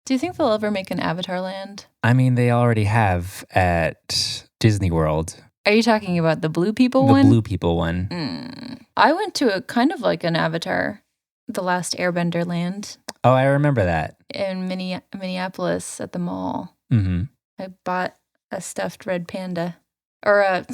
Do you think they'll ever make an Avatar land? I mean, they already have at Disney World. Are you talking about the Blue People one? The Blue People one. I went to a kind of like an Avatar, the Last Airbender land. Oh, I remember that. In Minneapolis at the mall. Mm-hmm. I bought a stuffed red panda. Or a...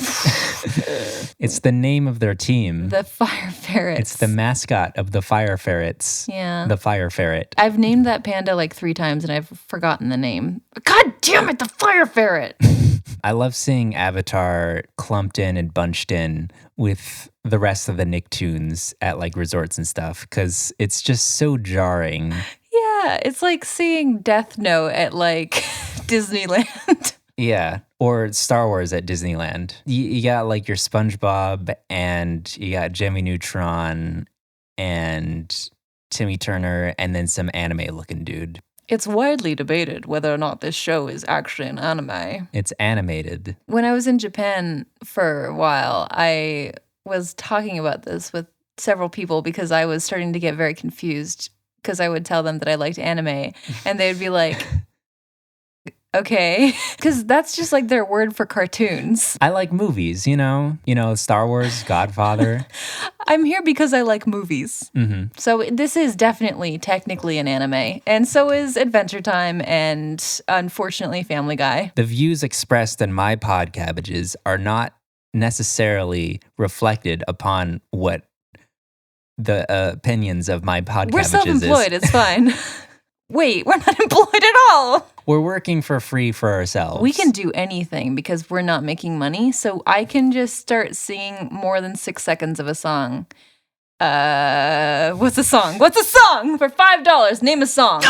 It's the name of their team. The Fire Ferrets. It's the mascot of the Fire Ferrets. Yeah. The Fire Ferret. I've named that panda like 3 times and I've forgotten the name. God damn it, the Fire Ferret! I love seeing Avatar clumped in and bunched in with the rest of the Nicktoons at like resorts and stuff because it's just so jarring. Yeah, it's like seeing Death Note at like Disneyland. Yeah, or Star Wars at Disneyland. You got like your SpongeBob and you got Jimmy Neutron and Timmy Turner and then some anime-looking dude. It's widely debated whether or not this show is actually an anime. It's animated. When I was in Japan for a while, I was talking about this with several people because I was starting to get very confused because I would tell them that I liked anime and they'd be like, okay, because that's just like their word for cartoons. I like movies, you know, Star Wars, Godfather. I'm here because I like movies. Mm-hmm. So this is definitely technically an anime. And so is Adventure Time and, unfortunately, Family Guy. The views expressed in My Podcabbages are not necessarily reflected upon what the opinions of My Podcabbages We're self-employed, it's fine. Wait, we're not employed at all. We're working for free for ourselves. We can do anything because we're not making money. So I can just start singing more than 6 seconds of a song. What's a song? What's a song? For $5, name a song.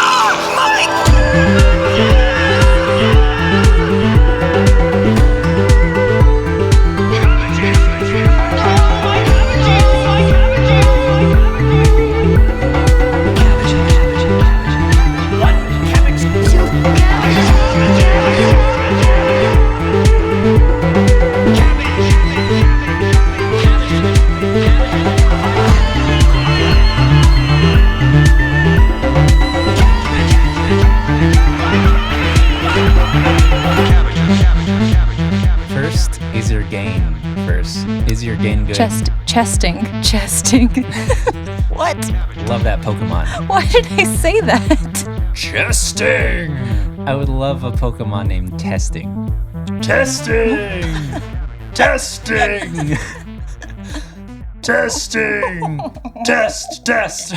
Is your gain good? Chesting. What? Love that Pokemon. Why did I say that? Chesting. I would love a Pokemon named Testing. Testing. Testing. Testing. Test.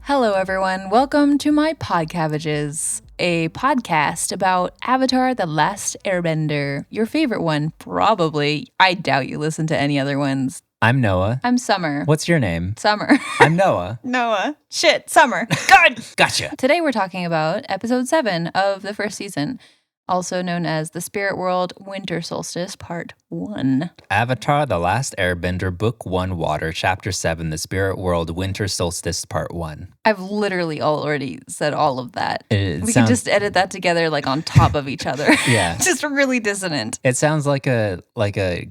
Hello, everyone. Welcome to My Podcabbages, a podcast about Avatar: The Last Airbender. Your favorite one, probably. I doubt you listen to any other ones. I'm Noah. I'm Summer. What's your name? Summer. I'm Noah. Noah. Shit, Summer. God! Gotcha. Today we're talking about episode 7 of the first season, also known as The Spirit World Winter Solstice Part 1. Avatar: The Last Airbender, Book 1, Water, Chapter 7, The Spirit World Winter Solstice Part 1. I've literally already said all of that. We Sounds... can just edit that together like on top of each other. Yeah. Just really dissonant. It sounds like a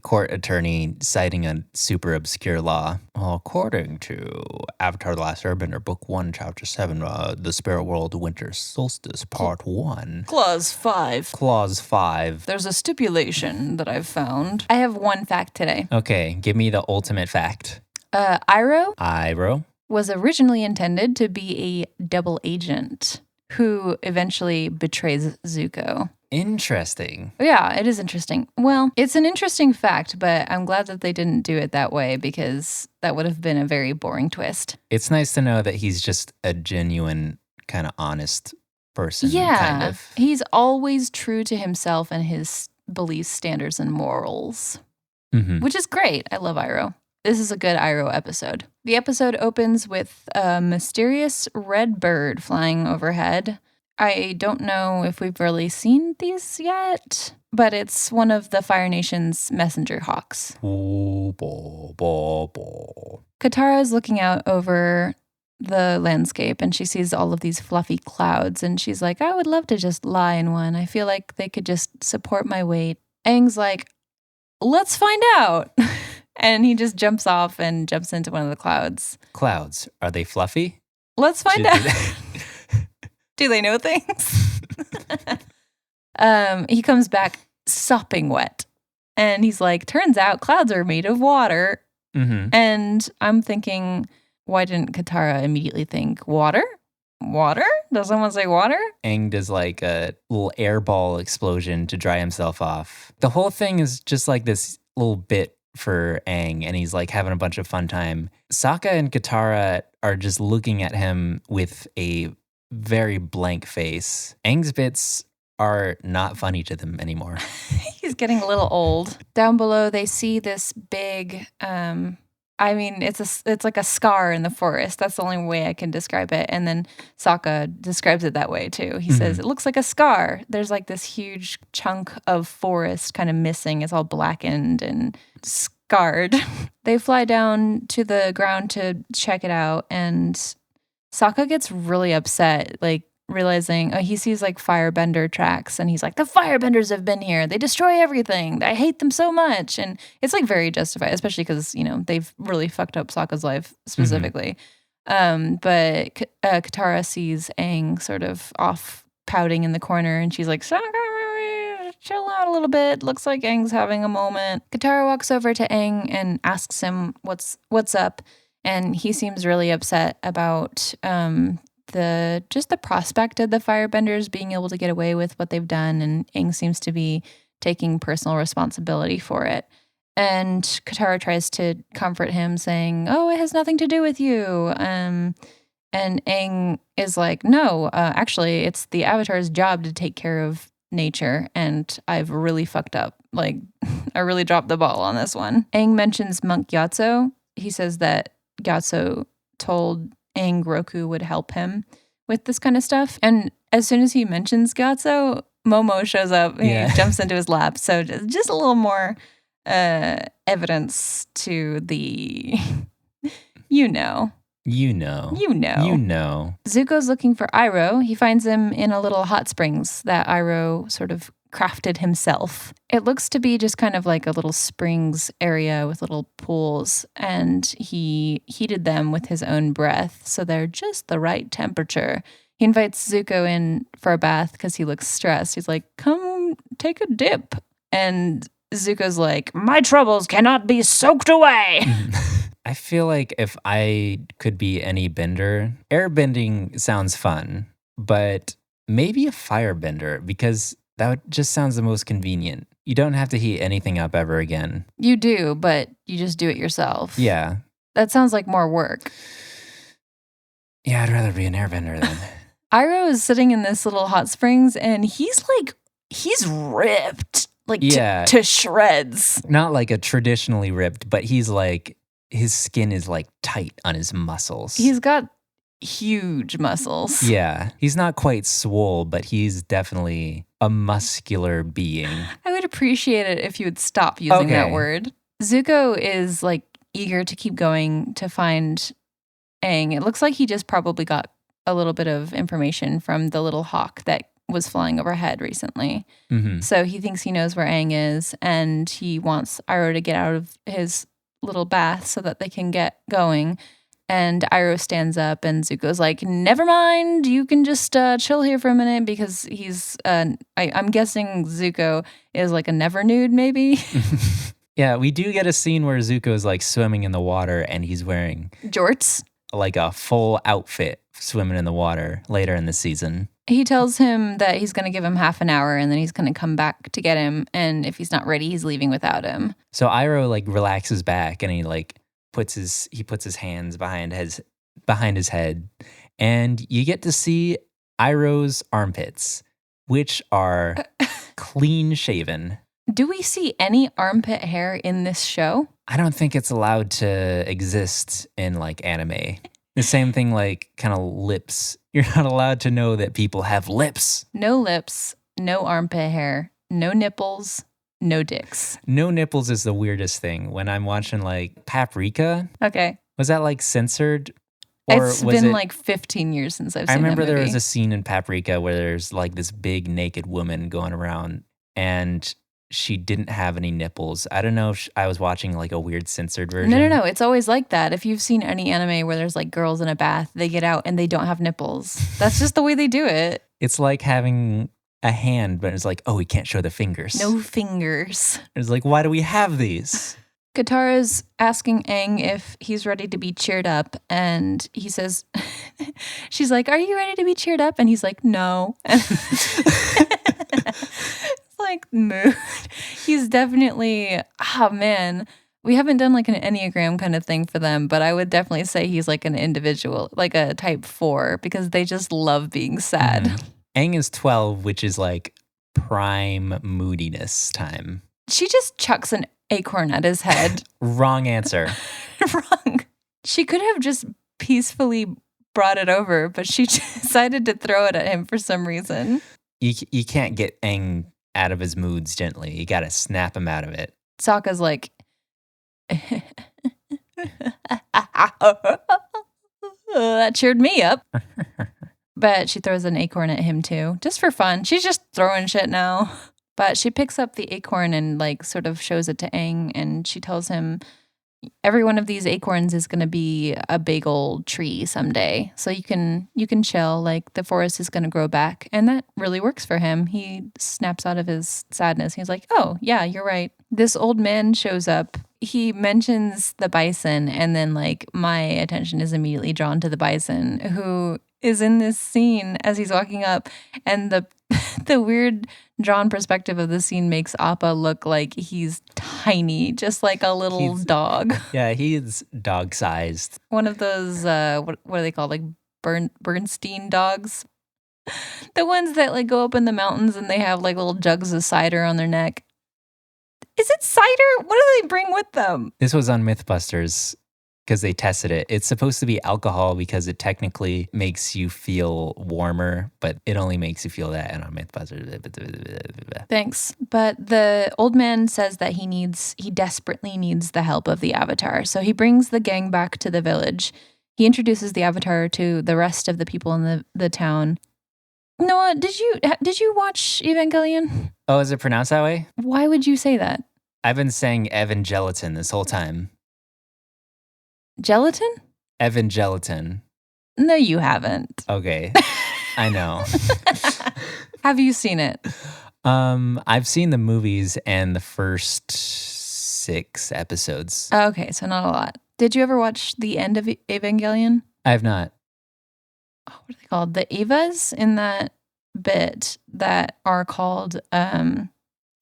court attorney citing a super obscure law. Well, according to Avatar: The Last Airbender, Book 1, Chapter 7, The Spirit World Winter Solstice Part 1. Clause 5. Clause 5. There's a stipulation that I've found. I have one fact today. Okay, give me the ultimate fact. Iroh was originally intended to be a double agent who eventually betrays Zuko. Interesting. Yeah, it is interesting. Well, it's an interesting fact, but I'm glad that they didn't do it that way because that would have been a very boring twist. It's nice to know that he's just a genuine, kind of honest person. Yeah, kind of. He's always true to himself and his beliefs, standards, and morals, which is great. I love Iroh. This is a good Iroh episode. The episode opens with a mysterious red bird flying overhead. I don't know if we've really seen these yet, but it's one of the Fire Nation's messenger hawks. Katara is looking out over the landscape and she sees all of these fluffy clouds and she's like, I would love to just lie in one. I feel like they could just support my weight. Aang's like, let's find out. And he just jumps off and jumps into one of the clouds. Clouds, are they fluffy? Let's find out. Do they know things? He comes back sopping wet. And he's like, turns out clouds are made of water. Mm-hmm. And I'm thinking, why didn't Katara immediately think, water? Water? Does someone say water? Aang does like a little airball explosion to dry himself off. The whole thing is just like this little bit for Aang, and he's like having a bunch of fun time. Sokka and Katara are just looking at him with a very blank face. Aang's bits are not funny to them anymore. He's getting a little old. Down below, they see this big, it's like a scar in the forest. That's the only way I can describe it. And then Sokka describes it that way too. He says, it looks like a scar. There's like this huge chunk of forest kind of missing. It's all blackened and scarred. They fly down to the ground to check it out. And Sokka gets really upset, like realizing, he sees like firebender tracks. And he's like, the firebenders have been here. They destroy everything. I hate them so much. And it's like very justified, especially because, they've really fucked up Sokka's life specifically. But Katara sees Aang sort of off pouting in the corner. And she's like, Sokka, chill out a little bit. Looks like Aang's having a moment. Katara walks over to Aang and asks him what's up. And he seems really upset about the prospect of the firebenders being able to get away with what they've done, and Aang seems to be taking personal responsibility for it. And Katara tries to comfort him, saying, "Oh, it has nothing to do with you." And Aang is like, "No, actually, it's the Avatar's job to take care of nature, and I've really fucked up. Like, I really dropped the ball on this one." Aang mentions Monk Gyatso. He says that Gyatso told Aang Roku would help him with this kind of stuff. And as soon as he mentions Gyatso, Momo shows up and he jumps into his lap. So just a little more evidence to the, you know. Zuko's looking for Iroh. He finds him in a little hot springs that Iroh sort of crafted himself. It looks to be just kind of like a little springs area with little pools, and he heated them with his own breath, so they're just the right temperature. He invites Zuko in for a bath because he looks stressed. He's like, come take a dip. And Zuko's like, my troubles cannot be soaked away. I feel like if I could be any bender, airbending sounds fun, but maybe a firebender, because that just sounds the most convenient. You don't have to heat anything up ever again. You do, but you just do it yourself. Yeah. That sounds like more work. Yeah, I'd rather be an airbender then. Iroh is sitting in this little hot springs, and he's ripped, to shreds. Not like a traditionally ripped, but he's like, his skin is like tight on his muscles. He's got huge muscles. Yeah. He's not quite swole, but he's definitely a muscular being. I would appreciate it if you would stop using that word. Zuko is like eager to keep going to find Aang. It looks like he just probably got a little bit of information from the little hawk that was flying overhead recently. Mm-hmm. So he thinks he knows where Aang is, and he wants Iroh to get out of his little bath so that they can get going. And Iroh stands up, and Zuko's like, never mind, you can just chill here for a minute, because he's, I'm guessing Zuko is like a never nude, maybe? Yeah, we do get a scene where Zuko's like swimming in the water, and he's wearing jorts, like a full outfit swimming in the water later in the season. He tells him that he's going to give him half an hour, and then he's going to come back to get him, and if he's not ready, he's leaving without him. So Iroh like relaxes back, and he like puts his hands behind his head, and you get to see Iroh's armpits, which are clean shaven. Do we see any armpit hair in this show? I don't think it's allowed to exist in like anime. The same thing like kind of lips. You're not allowed to know that people have lips. No lips, no armpit hair, no nipples, no dicks. No nipples is the weirdest thing. When I'm watching like Paprika. Okay. Was that like censored? Or it's been like 15 years since I've seen that movie. I remember there was a scene in Paprika where there's like this big naked woman going around, and she didn't have any nipples. I don't know if I was watching like a weird censored version. No. It's always like that. If you've seen any anime where there's like girls in a bath, they get out and they don't have nipples. That's just the way they do it. It's like having a hand, but it's like, oh, we can't show the fingers. No fingers. It's like, why do we have these? Katara's asking Aang if he's ready to be cheered up, and he says, she's like, are you ready to be cheered up? And he's like, no. It's like, mood. He's definitely, oh man, we haven't done like an Enneagram kind of thing for them, but I would definitely say he's like an individual, like a type 4, because they just love being sad. Aang is 12, which is like prime moodiness time. She just chucks an acorn at his head. Wrong answer. Wrong. She could have just peacefully brought it over, but she decided to throw it at him for some reason. You can't get Aang out of his moods gently. You got to snap him out of it. Sokka's like, that cheered me up. But she throws an acorn at him too, just for fun. She's just throwing shit now. But she picks up the acorn and like sort of shows it to Aang, and she tells him every one of these acorns is going to be a big old tree someday. So you can chill, like the forest is going to grow back. And that really works for him. He snaps out of his sadness. He's like, oh, yeah, you're right. This old man shows up. He mentions the bison, and then like my attention is immediately drawn to the bison, who is in this scene as he's walking up, and the weird drawn perspective of the scene makes Appa look like he's tiny, just like a little dog. Yeah, he's dog-sized. One of those, what are they called? Like Bernstein dogs? The ones that like go up in the mountains and they have like little jugs of cider on their neck. Is it cider? What do they bring with them? This was on Mythbusters because they tested it. It's supposed to be alcohol because it technically makes you feel warmer, but it only makes you feel that. And on Mythbusters. Thanks. But the old man says that he desperately needs the help of the Avatar. So he brings the gang back to the village. He introduces the Avatar to the rest of the people in the town. Noah, did you watch Evangelion? Oh, is it pronounced that way? Why would you say that? I've been saying Evangeliton this whole time. Gelatin? Evangeliton. No, you haven't. Okay. I know. Have you seen it? I've seen the movies and the first 6 episodes. Okay, so not a lot. Did you ever watch the end of Evangelion? I have not. What are they called? The Evas in that bit that are called,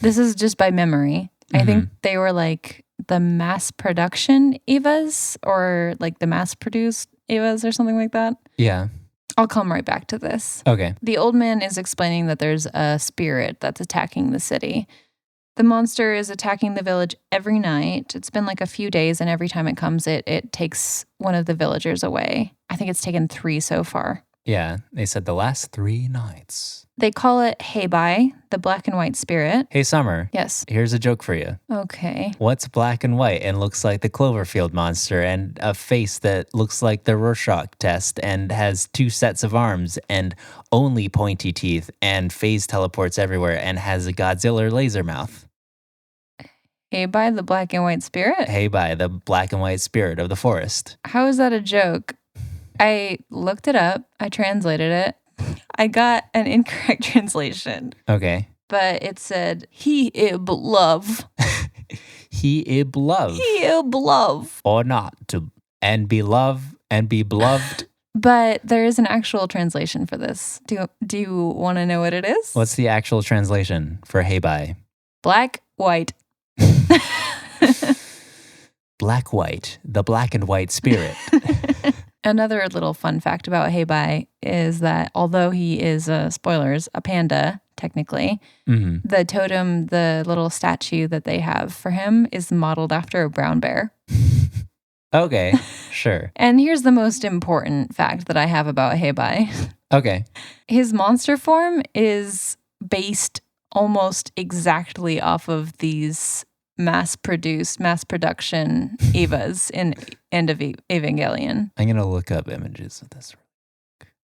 this is just by memory. Mm-hmm. I think they were like the mass production Evas or like the mass produced Evas or something like that. Yeah. I'll come right back to this. Okay. The old man is explaining that there's a spirit that's attacking the city. The monster is attacking the village every night. It's been like a few days, and every time it comes, it takes one of the villagers away. I think it's taken 3 so far. Yeah, they said the last 3 nights. They call it Heibai, the black and white spirit. Hey, Summer. Yes. Here's a joke for you. Okay. What's black and white and looks like the Cloverfield monster and a face that looks like the Rorschach test and has 2 sets of arms and only pointy teeth and phase teleports everywhere and has a Godzilla laser mouth? Heibai, the black and white spirit? Heibai, the black and white spirit of the forest. How is that a joke? I looked it up. I translated it. I got an incorrect translation. Okay. But it said, he ib love. He ib love. He ib love. Or not to and be love and be beloved. But there is an actual translation for this. Do you want to know what it is? What's the actual translation for Heibai? Black, white. Black, white. The black and white spirit. Another little fun fact about Heibai is that although he is, spoilers, a panda, technically, the totem, the little statue that they have for him is modeled after a brown bear. Okay, sure. And here's the most important fact that I have about Heibai. Okay. His monster form is based almost exactly off of these mass production Evas in End of Evangelion. I'm going to look up images of this.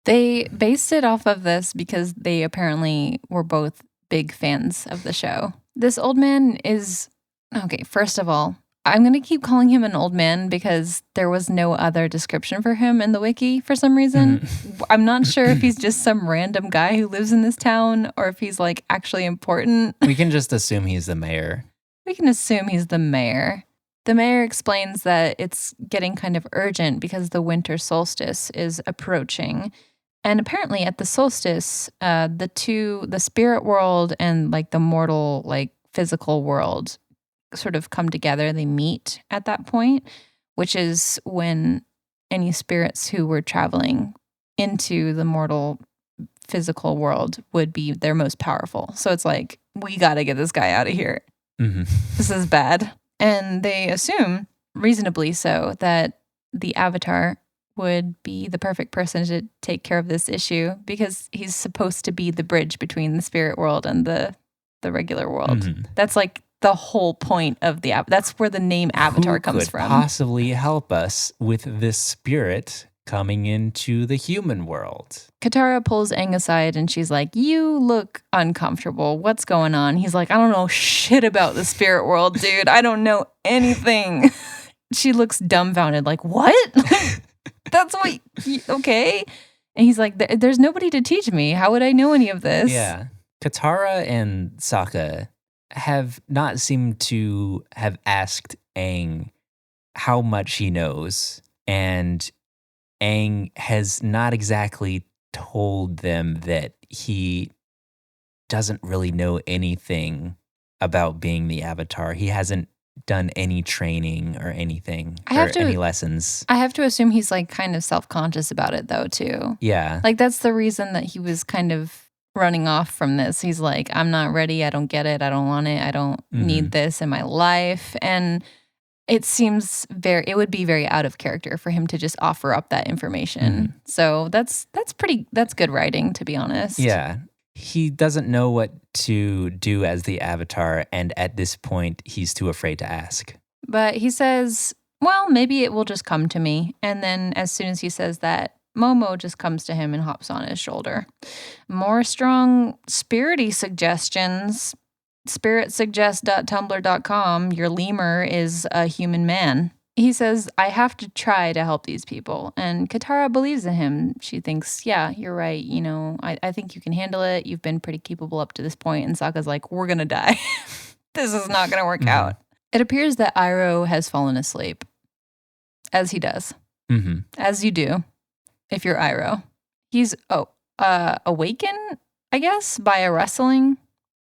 They based it off of this because they apparently were both big fans of the show. This old man is... Okay, first of all, I'm going to keep calling him an old man because there was no other description for him in the wiki for some reason. I'm not sure if he's just some random guy who lives in this town or if he's like actually important. We can just assume he's the mayor. We can assume he's the mayor. The mayor explains that it's getting kind of urgent because the winter solstice is approaching. And apparently at the solstice, the spirit world and like the mortal, like physical world sort of come together. They meet at that point, which is when any spirits who were traveling into the mortal physical world would be their most powerful. So it's like, we got to get this guy out of here. This is bad. And they assume, reasonably so, that the Avatar would be the perfect person to take care of this issue because he's supposed to be the bridge between the spirit world and the regular world. That's like the whole point of the that's where the name Avatar comes from. Who could possibly help us with this spirit coming into the human world? Katara pulls Aang aside and she's like, you look uncomfortable. What's going on? He's like, I don't know shit about the spirit world, dude. I don't know anything. She looks dumbfounded, like, what? That's what, okay. And he's like, there's nobody to teach me. How would I know any of this? Yeah. Katara and Sokka have not seemed to have asked Aang how much he knows. And Aang has not exactly told them that he doesn't really know anything about being the Avatar. He hasn't done any training or anything any lessons. I have to assume he's like kind of self-conscious about it though too. Yeah. Like that's the reason that he was kind of running off from this. He's like, I'm not ready. I don't get it. I don't want it. I don't need this in my life. And it seems it would be very out of character for him to just offer up that information. So that's good writing, to be honest. Yeah. He doesn't know what to do as the Avatar, and at this point, he's too afraid to ask. But he says, well, maybe it will just come to me. And then as soon as he says that, Momo just comes to him and hops on his shoulder. More strong spirity suggestions. spiritsuggest.tumblr.com. Your lemur is a human man. He says, I have to try to help these people. And Katara believes in him. She thinks, yeah, you're right. You know, I think you can handle it. You've been pretty capable up to this point. And Sokka's like, we're going to die. This is not going to work out. It appears that Iroh has fallen asleep, as he does, as you do if you're Iroh. He's awakened, I guess, by a rustling.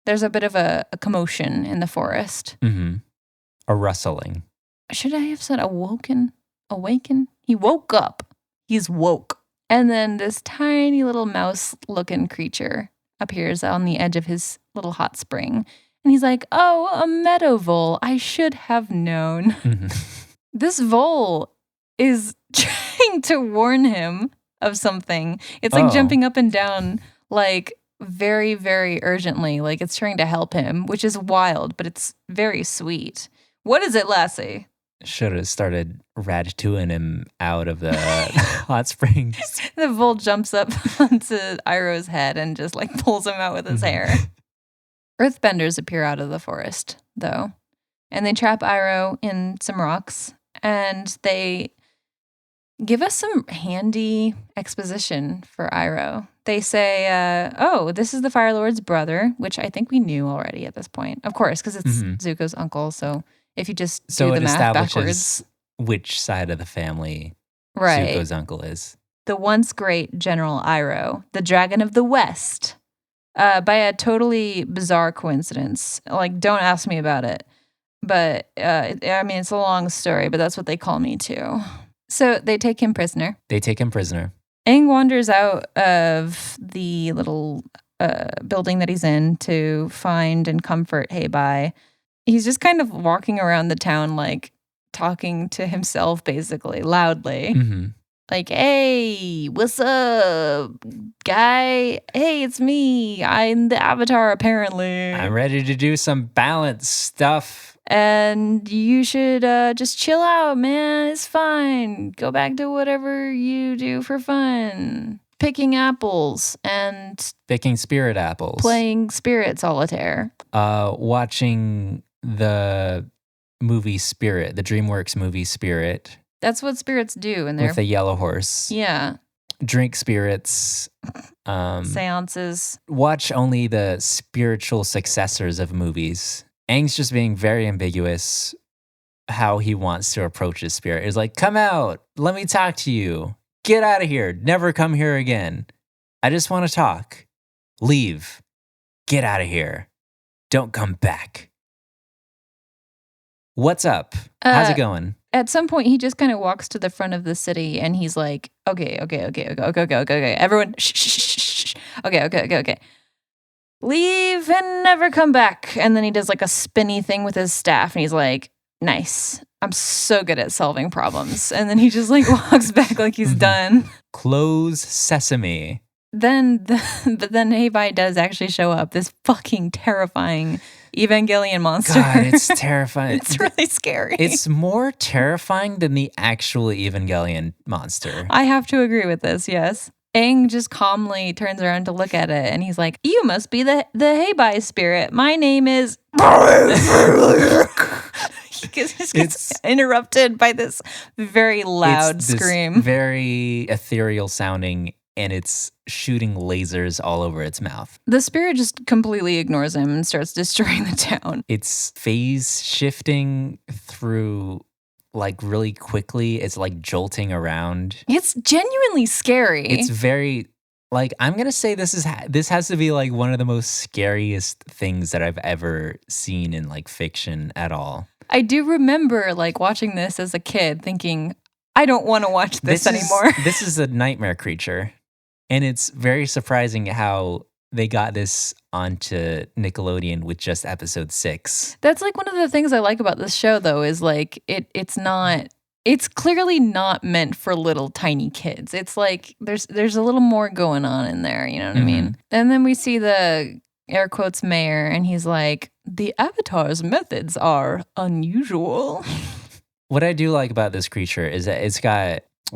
There's a bit of a commotion in the forest. A rustling. Should I have said awoken? Awaken? He woke up. He's woke. And then this tiny little mouse-looking creature appears on the edge of his little hot spring. And he's like, oh, a meadow vole. I should have known. This vole is trying to warn him of something. It's like jumping up and down, like very, very urgently. Like it's trying to help him, which is wild, but it's very sweet. What is it, Lassie? Should have started ratatouilleing him out of the hot springs. The vole jumps up onto Iroh's head and just like pulls him out with his hair. Earthbenders appear out of the forest, though, and they trap Iroh in some rocks, and they give us some handy exposition for Iroh. They say, oh, this is the Fire Lord's brother, which I think we knew already at this point. Of course, because it's Zuko's uncle, so if you just do the math backwards. Which side of the family Zuko's uncle is. The once great General Iroh, the Dragon of the West, by a totally bizarre coincidence. Like, don't ask me about it. But, I mean, it's a long story, but that's what they call me too. So they take him prisoner. Aang wanders out of the little building that he's in to find and comfort Heibai. He's just kind of walking around the town, like, talking to himself, basically, loudly. Like, hey, what's up, guy? Hey, it's me. I'm the Avatar, apparently. I'm ready to do some balance stuff. And you should just chill out, man. It's fine. Go back to whatever you do for fun. picking apples and picking spirit apples. Playing spirit solitaire. Watching the movie Spirit, the DreamWorks movie Spirit. That's what spirits do. With the yellow horse. Yeah. Drink spirits. Seances. Watch only the spiritual successors of movies. Aang's just being very ambiguous how he wants to approach his spirit. He's like, come out. Let me talk to you. Get out of here. Never come here again. I just want to talk. Leave. Get out of here. Don't come back. What's up? How's it going? At some point, he just kind of walks to the front of the city and he's like, okay. Everyone, shh. Okay. Leave and never come back. And then he does like a spinny thing with his staff and he's like, nice. I'm so good at solving problems. And then he just like walks back like he's done. Close sesame. But then Heibai does actually show up. This fucking terrifying Evangelion monster. God, it's terrifying. It's really scary. It's more terrifying than the actual Evangelion monster. I have to agree with this, yes. Aang just calmly turns around to look at it and he's like, you must be the Heibai spirit. My name is... He gets interrupted by this very loud scream. Very ethereal sounding, and it's shooting lasers all over its mouth. The spirit just completely ignores him and starts destroying the town. It's phase shifting through like really quickly. It's like jolting around. It's genuinely scary. It's very... Like, I'm going to say this has to be like one of the most scariest things that I've ever seen in like fiction at all. I do remember like watching this as a kid thinking, I don't want to watch this anymore. This is a nightmare creature. And it's very surprising how they got this onto Nickelodeon with just episode 6. That's like one of the things I like about this show though, is like it's clearly not meant for little tiny kids. It's like there's a little more going on in there, you know what I mean? And then we see the air quotes mayor and he's like, the Avatar's methods are unusual. What I do like about this creature is that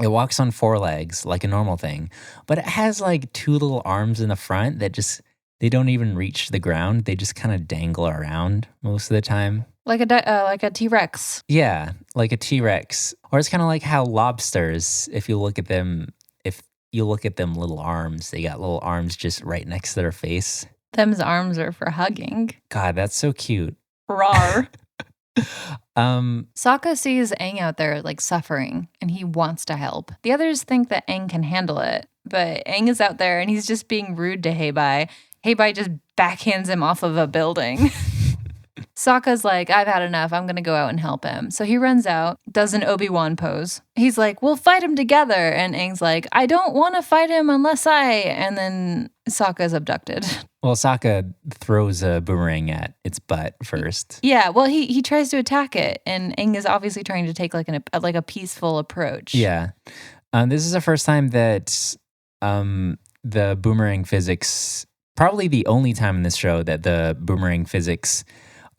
it walks on 4 legs like a normal thing, but it has like 2 little arms in the front that they don't even reach the ground. They just kind of dangle around most of the time. Like a T-Rex. Yeah, like a T-Rex. Or it's kind of like how lobsters, if you look at them little arms, they got little arms just right next to their face. Them's arms are for hugging. God, that's so cute. Rawr. Sokka sees Aang out there like suffering and he wants to help. The others think that Aang can handle it, but Aang is out there and he's just being rude to Heibai. Heibai just backhands him off of a building. Sokka's like, I've had enough. I'm going to go out and help him. So he runs out, does an Obi-Wan pose. He's like, we'll fight him together. And Aang's like, I don't want to fight him unless I... And then Sokka's abducted. Well, Sokka throws a boomerang at its butt first. Yeah, well, he tries to attack it. And Aang is obviously trying to take like a peaceful approach. Yeah. This is the first time that the boomerang physics... Probably the only time in this show that the boomerang physics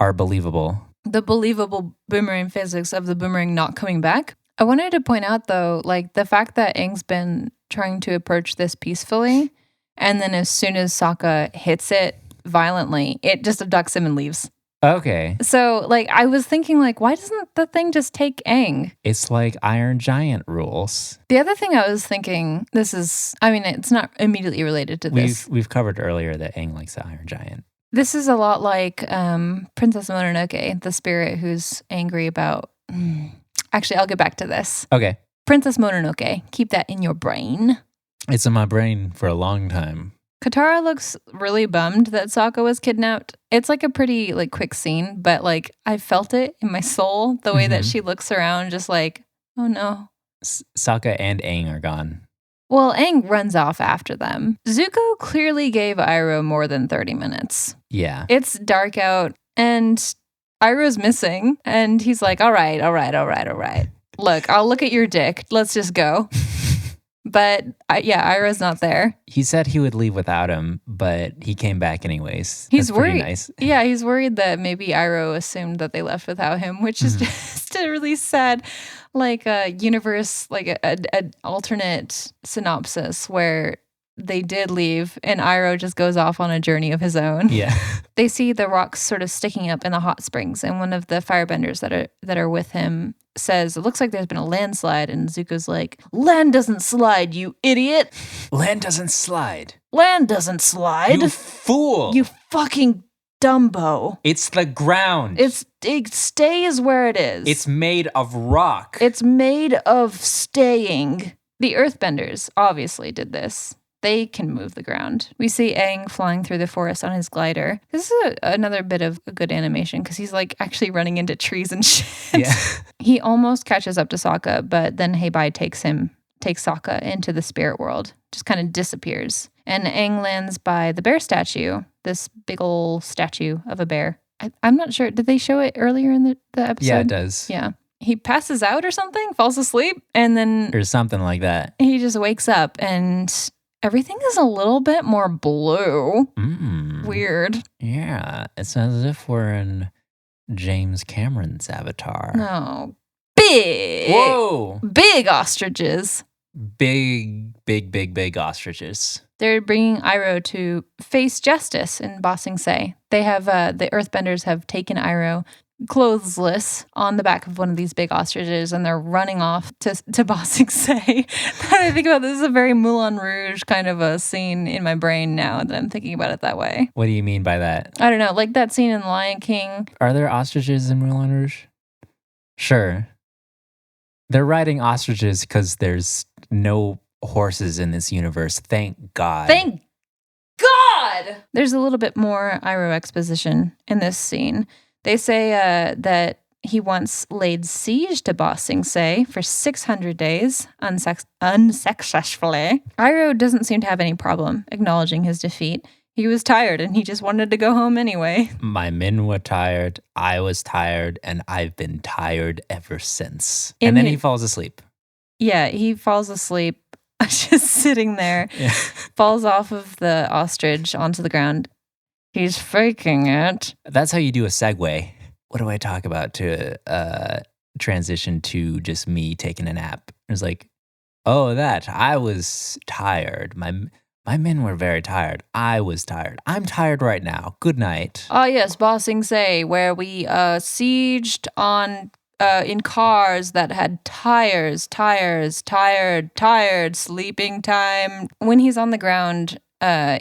are believable. The believable boomerang physics of the boomerang not coming back. I wanted to point out though, like the fact that Aang's been trying to approach this peacefully, and then as soon as Sokka hits it violently, it just abducts him and leaves. Okay. So like I was thinking like, why doesn't the thing just take Aang? It's like Iron Giant rules. The other thing I was thinking, it's not immediately related to this. We've covered earlier that Aang likes the Iron Giant. This is a lot like Princess Mononoke, the spirit who's angry about... Actually, I'll get back to this. Okay. Princess Mononoke. Keep that in your brain. It's in my brain for a long time. Katara looks really bummed that Sokka was kidnapped. It's like a pretty like quick scene, but like I felt it in my soul, the way that she looks around just like, oh no. Sokka and Aang are gone. Well, Aang runs off after them. Zuko clearly gave Iroh more than 30 minutes. Yeah. It's dark out and Iroh's missing. And he's like, all right. Look, I'll look at your dick. Let's just go. But Iroh's not there. He said he would leave without him, but he came back anyways. He's worried. Nice. Yeah, he's worried that maybe Iroh assumed that they left without him, which is just a really sad, like a universe, like an alternate synopsis where they did leave, and Iroh just goes off on a journey of his own. Yeah. They see the rocks sort of sticking up in the hot springs, and one of the firebenders that are with him says, "It looks like there's been a landslide." And Zuko's like, "Land doesn't slide, you idiot. Land doesn't slide. Land doesn't slide. You fool. You fucking Dumbo. It's the ground. It stays where it is. It's made of rock. It's made of staying." The Earthbenders obviously did this. They can move the ground. We see Aang flying through the forest on his glider. This is another bit of a good animation because he's like actually running into trees and shit. Yeah. He almost catches up to Sokka, but then Heibai takes Sokka into the spirit world. Just kind of disappears. And Aang lands by the bear statue, this big old statue of a bear. I'm not sure. Did they show it earlier in the episode? Yeah, it does. Yeah. He passes out or something, falls asleep, and then... Or something like that. He just wakes up and everything is a little bit more blue. Weird. Yeah. It's as if we're in James Cameron's Avatar. No. Big. Whoa. Big ostriches. Big ostriches. They're bringing Iroh to face justice in Ba Sing Se. They have, the Earthbenders have taken Iroh clothesless on the back of one of these big ostriches, and they're running off to Ba Sing Se. I think about this is a very Moulin Rouge kind of a scene in my brain now that I'm thinking about it that way. What do you mean by that? I don't know, like that scene in Lion King. Are there ostriches in Moulin Rouge? Sure. They're riding ostriches because there's no horses in this universe. Thank God. Thank God! There's a little bit more Iroh exposition in this scene. They say that he once laid siege to Ba Sing Se for 600 days unsuccessfully. Iroh doesn't seem to have any problem acknowledging his defeat. He was tired and he just wanted to go home anyway. My men were tired, I was tired, and I've been tired ever since. And then he falls asleep. Yeah, he falls asleep just sitting there, falls off of the ostrich onto the ground. He's faking it. That's how you do a segue. What do I talk about to transition to just me taking a nap? It's like, I was tired. My men were very tired. I was tired. I'm tired right now. Good night. Oh, yes, Ba Sing Se, where we sieged on in cars that had tires, tired, sleeping time. When he's on the ground,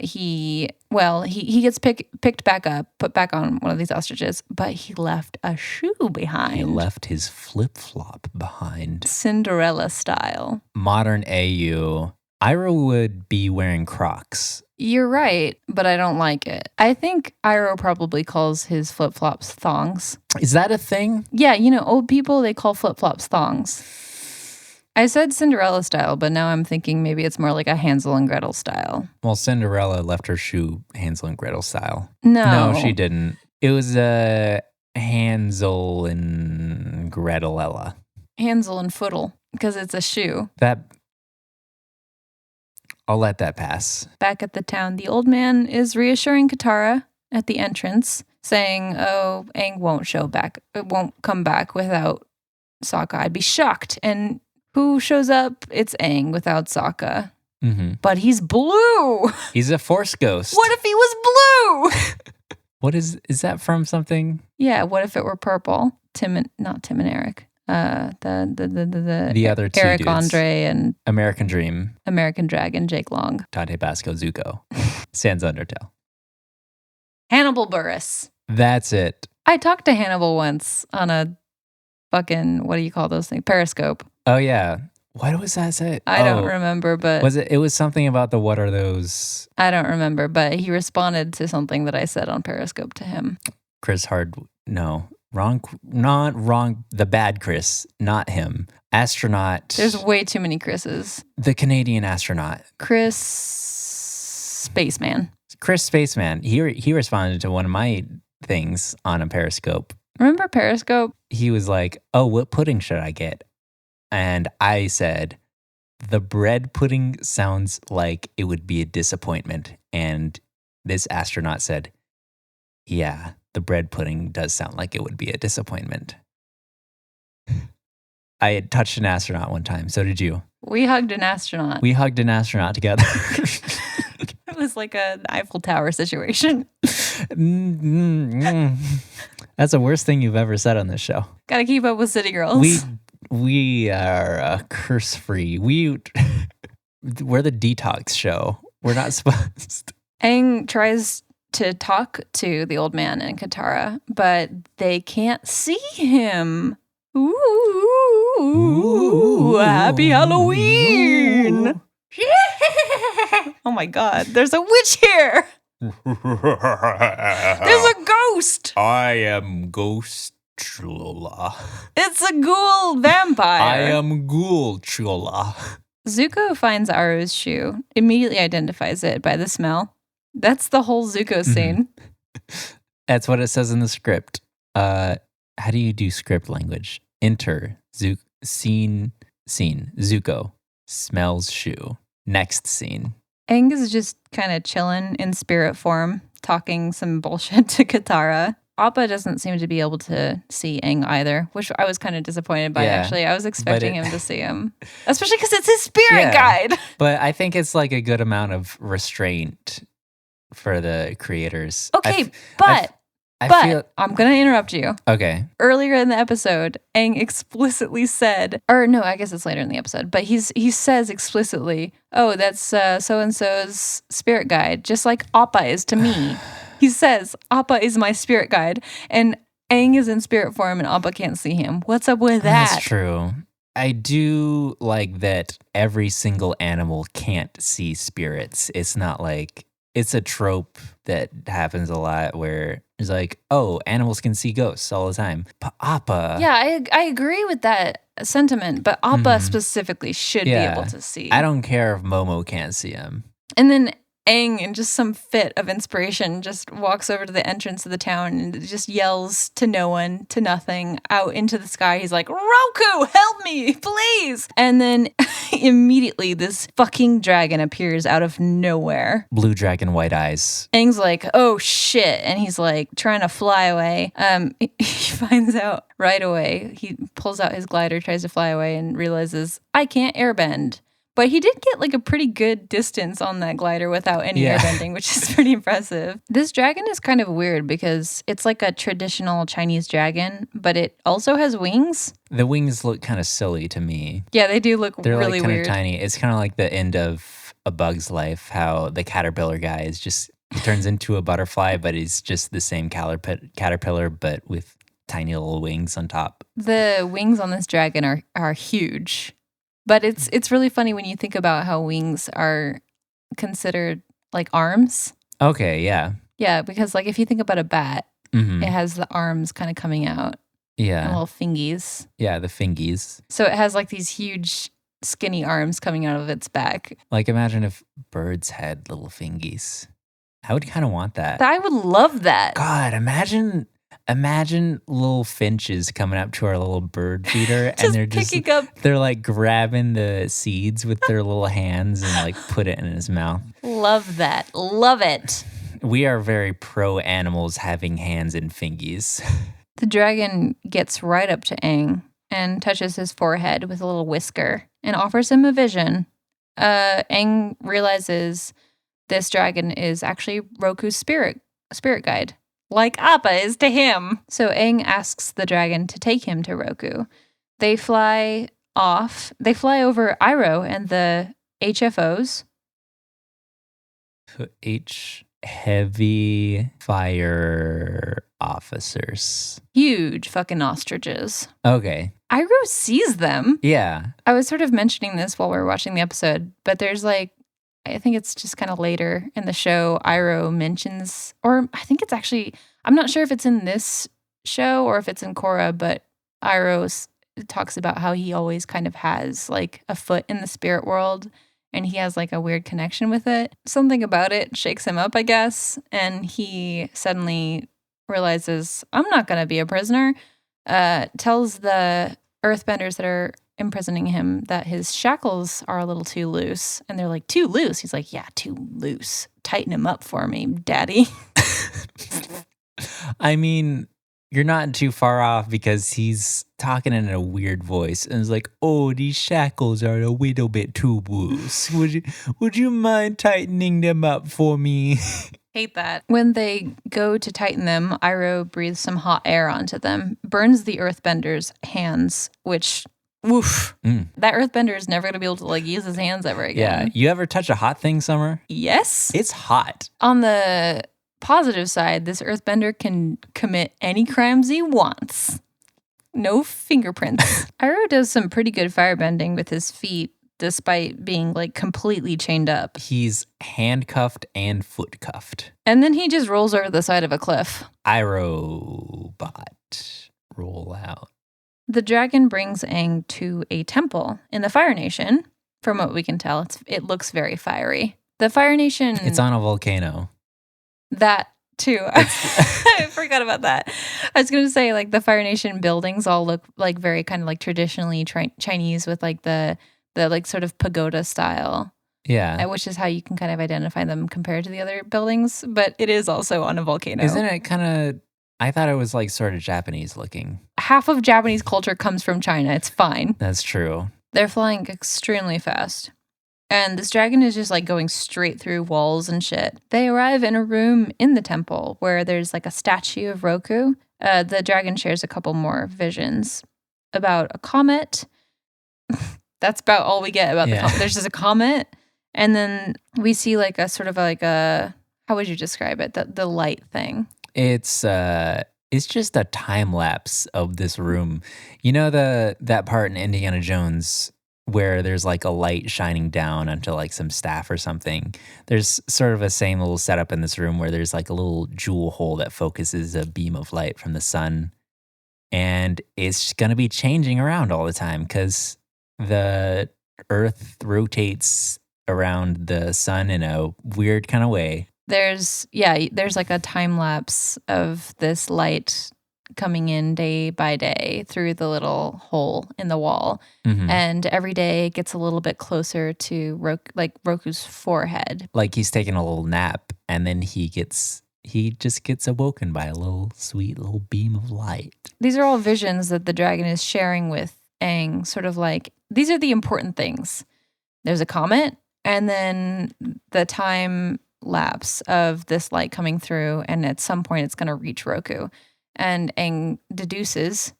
he gets picked back up, put back on one of these ostriches, but he left a shoe behind. He left his flip-flop behind. Cinderella style. Modern AU. Iroh would be wearing Crocs. You're right, but I don't like it. I think Iroh probably calls his flip-flops thongs. Is that a thing? Yeah, old people, they call flip-flops thongs. I said Cinderella style, but now I'm thinking maybe it's more like a Hansel and Gretel style. Well, Cinderella left her shoe Hansel and Gretel style. No. No, she didn't. It was Hansel and Gretelella. Hansel and Footle, because it's a shoe. I'll let that pass. Back at the town, the old man is reassuring Katara at the entrance, saying, "Oh, Aang won't show back. It won't come back without Sokka. I'd be shocked." And who shows up? It's Aang without Sokka. Mm-hmm. But he's blue. He's a Force ghost. What if he was blue? What is that from something? Yeah, what if it were purple? Not Tim and Eric. The other two Eric dudes. Andre and American Dream. American Dragon, Jake Long. Tate Basco Zuko. Sans Undertale. Hannibal Buress. That's it. I talked to Hannibal once on a fucking, what do you call those things? Periscope. Oh, yeah. What was that say? I don't remember, but... It was something about the what are those... I don't remember, but he responded to something that I said on Periscope to him. Chris Hard... No. Wrong. Not wrong. The bad Chris. Not him. Astronaut. There's way too many Chris's. The Canadian astronaut. Chris Spaceman. Chris Spaceman. He responded to one of my things on a Periscope. Remember Periscope? He was like, "Oh, what pudding should I get?" And I said, "The bread pudding sounds like it would be a disappointment." And this astronaut said, "Yeah, the bread pudding does sound like it would be a disappointment." I had touched an astronaut one time. So did you. We hugged an astronaut. We hugged an astronaut together. It was like an Eiffel Tower situation. That's the worst thing you've ever said on this show. Gotta keep up with City Girls. We are curse-free. We're the detox show. We're not supposed. Aang tries to talk to the old man and Katara, but they can't see him. Ooh, happy Halloween! Oh my God, there's a witch here! There's a ghost! I am Ghost Chula. It's a ghoul vampire. I am Ghoul Chula. Zuko finds Aro's shoe, immediately identifies it by the smell. That's the whole Zuko scene. That's what it says in the script. How do you do script language? Enter, scene, Zuko, smells shoe. Next scene. Aang is just kind of chilling in spirit form, talking some bullshit to Katara. Appa doesn't seem to be able to see Aang either, which I was kind of disappointed by, actually. I was expecting him to see him, especially because it's his spirit guide. But I think it's like a good amount of restraint for the creators. Okay, but I'm going to interrupt you. Okay. Earlier in the episode, Aang explicitly said, or no, I guess it's later in the episode, but he says explicitly, oh, that's so-and-so's spirit guide, just like Appa is to me. He says, Appa is my spirit guide, and Aang is in spirit form and Appa can't see him. What's up with that? That's true. I do like that every single animal can't see spirits. It's not like, it's a trope that happens a lot where it's like, oh, animals can see ghosts all the time. But Appa. Yeah, I agree with that sentiment, but Appa specifically should be able to see. I don't care if Momo can't see him. And then Aang, in just some fit of inspiration, just walks over to the entrance of the town and just yells to no one, to nothing, out into the sky. He's like, Roku, help me, please! And then immediately this fucking dragon appears out of nowhere. Blue dragon, white eyes. Aang's like, oh shit, and he's like trying to fly away. He finds out right away. He pulls out his glider, tries to fly away, and realizes, I can't airbend. But he did get like a pretty good distance on that glider without any airbending, which is pretty impressive. This dragon is kind of weird because it's like a traditional Chinese dragon, but it also has wings. The wings look kind of silly to me. Yeah, they do look They're really like kind weird. of tiny. It's kind of like the end of A Bug's Life, how the caterpillar guy is just, he turns into a butterfly, but he's just the same caterpillar, but with tiny little wings on top. The wings on this dragon are huge. But it's really funny when you think about how wings are considered like arms. Okay, yeah. Yeah, because like if you think about a bat, it has the arms kind of coming out. Yeah. And little fingies. Yeah, the fingies. So it has like these huge skinny arms coming out of its back. Like imagine if birds had little fingies. I would kind of want that. I would love that. God, imagine little finches coming up to our little bird feeder and they're like grabbing the seeds with their little hands and like put it in his mouth. Love that. Love it. We are very pro animals having hands and fingies. The dragon gets right up to Aang and touches his forehead with a little whisker and offers him a vision. Aang realizes this dragon is actually Roku's spirit guide. Like Appa is to him. So Aang asks the dragon to take him to Roku. They fly off. They fly over Iroh and the HFOs. Heavy fire officers. Huge fucking ostriches. Okay. Iroh sees them. Yeah. I was sort of mentioning this while we were watching the episode, but there's like, I think it's just kind of later in the show, Iroh mentions, or I think it's actually, I'm not sure if it's in this show or if it's in Korra, but Iroh talks about how he always kind of has like a foot in the spirit world and he has like a weird connection with it. Something about it shakes him up, I guess, and he suddenly realizes, I'm not going to be a prisoner, tells the earthbenders that are imprisoning him that his shackles are a little too loose. And they're like, too loose? He's like, yeah, too loose. Tighten him up for me, daddy. I mean, you're not too far off because he's talking in a weird voice and it's like, "Oh, these shackles are a little bit too loose. Would you mind tightening them up for me?" Hate that. When they go to tighten them, Iroh breathes some hot air onto them, burns the earthbender's hands, which, woof. That earthbender is never going to be able to like use his hands ever again. Yeah. You ever touch a hot thing, Summer? Yes. It's hot. On the positive side, this earthbender can commit any crimes he wants. No fingerprints. Iroh does some pretty good firebending with his feet, despite being like completely chained up. He's handcuffed and foot cuffed. And then he just rolls over the side of a cliff. Iroh bot. Roll out. The dragon brings Aang to a temple in the Fire Nation. From what we can tell, it looks very fiery. The Fire Nation... It's on a volcano. That too. I forgot about that. I was going to say, like, the Fire Nation buildings all look like very kind of like traditionally Chinese with like the like sort of pagoda style. Yeah. Which is how you can kind of identify them compared to the other buildings. But it is also on a volcano. Isn't it kind of... I thought it was like sort of Japanese looking. Half of Japanese culture comes from China. It's fine. That's true. They're flying extremely fast. And this dragon is just like going straight through walls and shit. They arrive in a room in the temple where there's like a statue of Roku. The dragon shares a couple more visions about a comet. That's about all we get about the comet. There's just a comet. And then we see like a sort of like a, how would you describe it? The light thing. It's just a time lapse of this room. You know that part in Indiana Jones where there's like a light shining down onto like some staff or something. There's sort of a same little setup in this room where there's like a little jewel hole that focuses a beam of light from the sun. And it's going to be changing around all the time because the Earth rotates around the sun in a weird kind of way. There's like a time lapse of this light coming in day by day through the little hole in the wall. Mm-hmm. And every day it gets a little bit closer to Roku's forehead. Like he's taking a little nap and then he just gets awoken by a little sweet little beam of light. These are all visions that the dragon is sharing with Aang, sort of like, these are the important things. There's a comet and then the time lapse of this light coming through, and at some point it's going to reach Roku. And Aang deduces,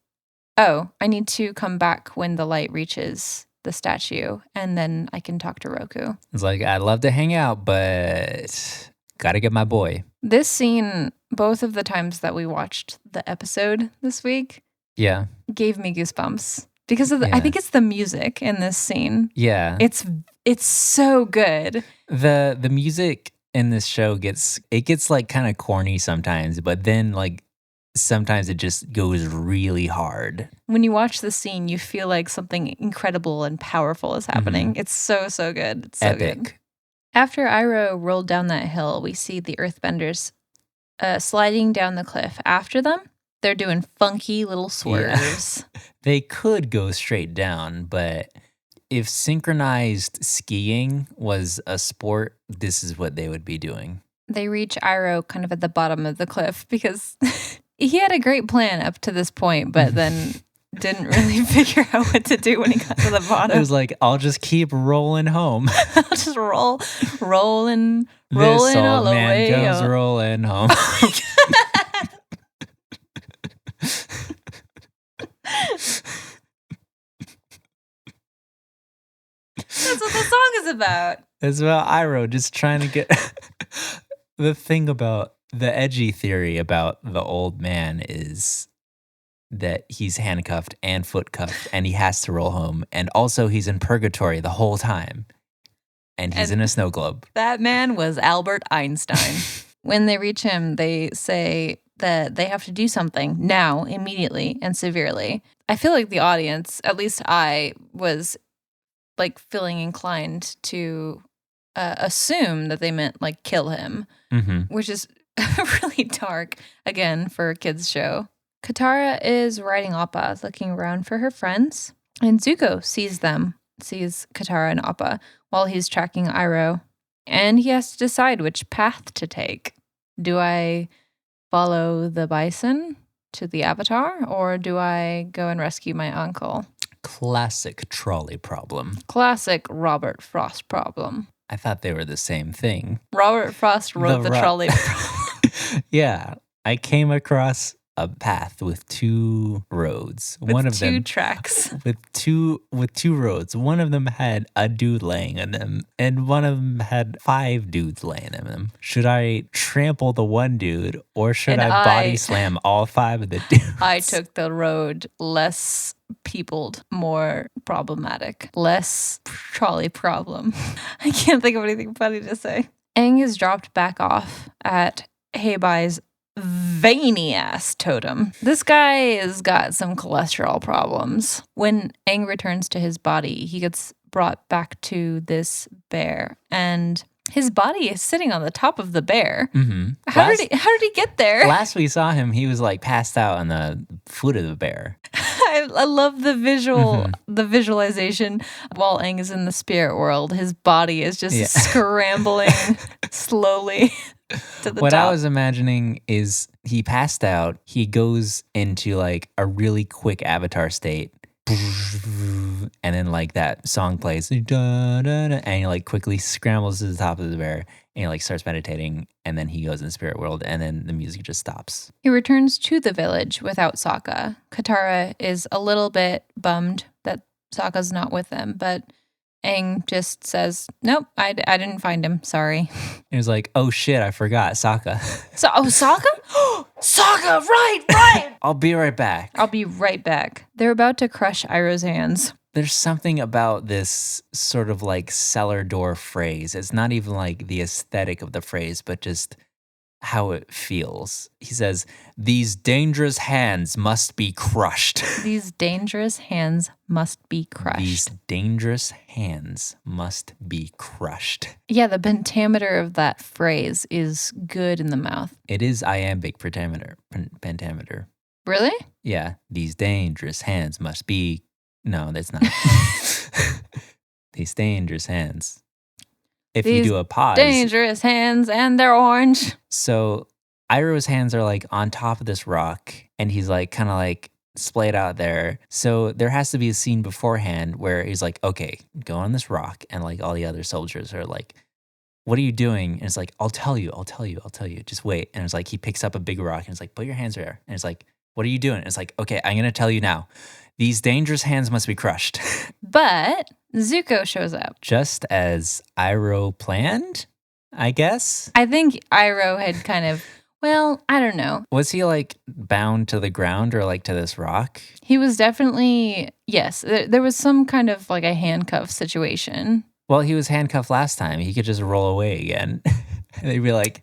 oh, I need to come back when the light reaches the statue, and then I can talk to Roku. It's like, I'd love to hang out, but gotta get my boy. This scene, both of the times that we watched the episode this week, gave me goosebumps. Because of I think it's the music in this scene. Yeah. It's so good. The music in this show gets like kind of corny sometimes, but then like sometimes it just goes really hard. When you watch the scene, you feel like something incredible and powerful is happening. Mm-hmm. It's so good. It's so epic. Good. After Iroh rolled down that hill, we see the earthbenders sliding down the cliff after them. They're doing funky little swerves. Yeah. They could go straight down, but if synchronized skiing was a sport, this is what they would be doing. They reach Iroh kind of at the bottom of the cliff because he had a great plan up to this point, but then didn't really figure out what to do when he got to the bottom. It was like, I'll just keep rolling home. I'll just rolling all the way goes up. Rolling home. That's what the song is about. It's about Iroh just trying to get... The thing about the edgy theory about the old man is that he's handcuffed and foot cuffed and he has to roll home. And also he's in purgatory the whole time. And he's in a snow globe. That man was Albert Einstein. When they reach him, they say that they have to do something now, immediately, and severely. I feel like the audience, at least I, was like feeling inclined to assume that they meant like kill him, which is really dark, again, for a kid's show. Katara is riding Appa, looking around for her friends, and Zuko sees Katara and Appa while he's tracking Iroh, and he has to decide which path to take. Do I follow the bison to the Avatar, or do I go and rescue my uncle? Classic trolley problem. Classic Robert Frost problem. I thought they were the same thing. Robert Frost wrote the trolley problem. Yeah. I came across a path with two roads. One of them tracks. With two roads. One of them had a dude laying in them, and one of them had 5 dudes laying in them. Should I trample the one dude, or should I body slam all 5 of the dudes? I took the road less peopled, more problematic, less trolley problem. I can't think of anything funny to say. Aang is dropped back off at Heibai's veiny ass totem. This guy has got some cholesterol problems. When Aang returns to his body, he gets brought back to this bear, and his body is sitting on the top of the bear. Mm-hmm. How did he get there? Last we saw him, he was like passed out on the foot of the bear. I love the the visualization. While Aang is in the spirit world, his body is just scrambling slowly to the what top. I was imagining is he passed out, he goes into like a really quick avatar state, and then like that song plays, and he like quickly scrambles to the top of the bear, and he like starts meditating, and then he goes in the spirit world, and then the music just stops. He returns to the village without Sokka. Katara is a little bit bummed that Sokka's not with them, but Aang just says, nope, I didn't find him. Sorry. He was like, oh shit, I forgot Sokka. Sokka? Sokka, right. I'll be right back. I'll be right back. They're about to crush Iroh's hands. There's something about this sort of like cellar door phrase. It's not even like the aesthetic of the phrase, but just how it feels. He says, these dangerous hands must be crushed. These dangerous hands must be crushed. These dangerous hands must be crushed. Yeah, the pentameter of that phrase is good in the mouth. It is iambic pentameter. Really? Yeah, these dangerous hands must be... No, that's not. These dangerous hands. If you do a pause. Dangerous hands, and they're orange. So Iroh's hands are like on top of this rock, and he's like kind of like splayed out there. So there has to be a scene beforehand where he's like, okay, go on this rock. And like all the other soldiers are like, what are you doing? And it's like, I'll tell you. Just wait. And it's like, he picks up a big rock and it's like, put your hands there. And it's like, what are you doing? And it's like, okay, I'm going to tell you now. These dangerous hands must be crushed. But Zuko shows up. Just as Iroh planned, I guess? I think Iroh had kind of, well, I don't know. Was he like bound to the ground or like to this rock? He was definitely, yes. There was some kind of like a handcuff situation. Well, he was handcuffed last time. He could just roll away again. They'd be like,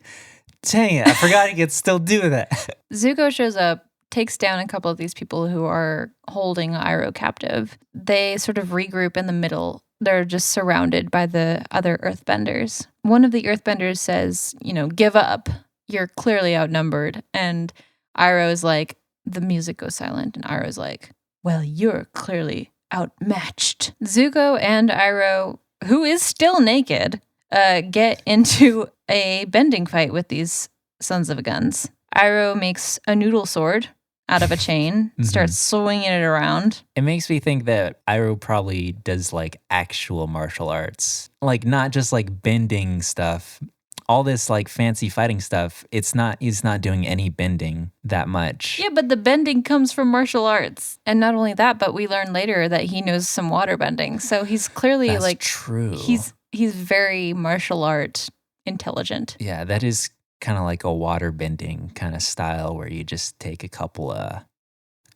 dang it, I forgot he could still do that. Zuko shows up, takes down a couple of these people who are holding Iroh captive. They sort of regroup in the middle. They're just surrounded by the other earthbenders. One of the earthbenders says, give up. You're clearly outnumbered. And Iroh's like, the music goes silent. And Iroh's like, well, you're clearly outmatched. Zuko and Iroh, who is still naked, get into a bending fight with these sons of guns. Iroh makes a noodle sword out of a chain, starts swinging it around. It makes me think that Iroh probably does like actual martial arts. Like not just like bending stuff. All this like fancy fighting stuff, he's not doing any bending that much. Yeah, but the bending comes from martial arts. And not only that, but we learn later that he knows some water bending. So he's clearly That's like true. He's very martial art intelligent. Yeah, that is kind of like a water bending kind of style where you just take a couple of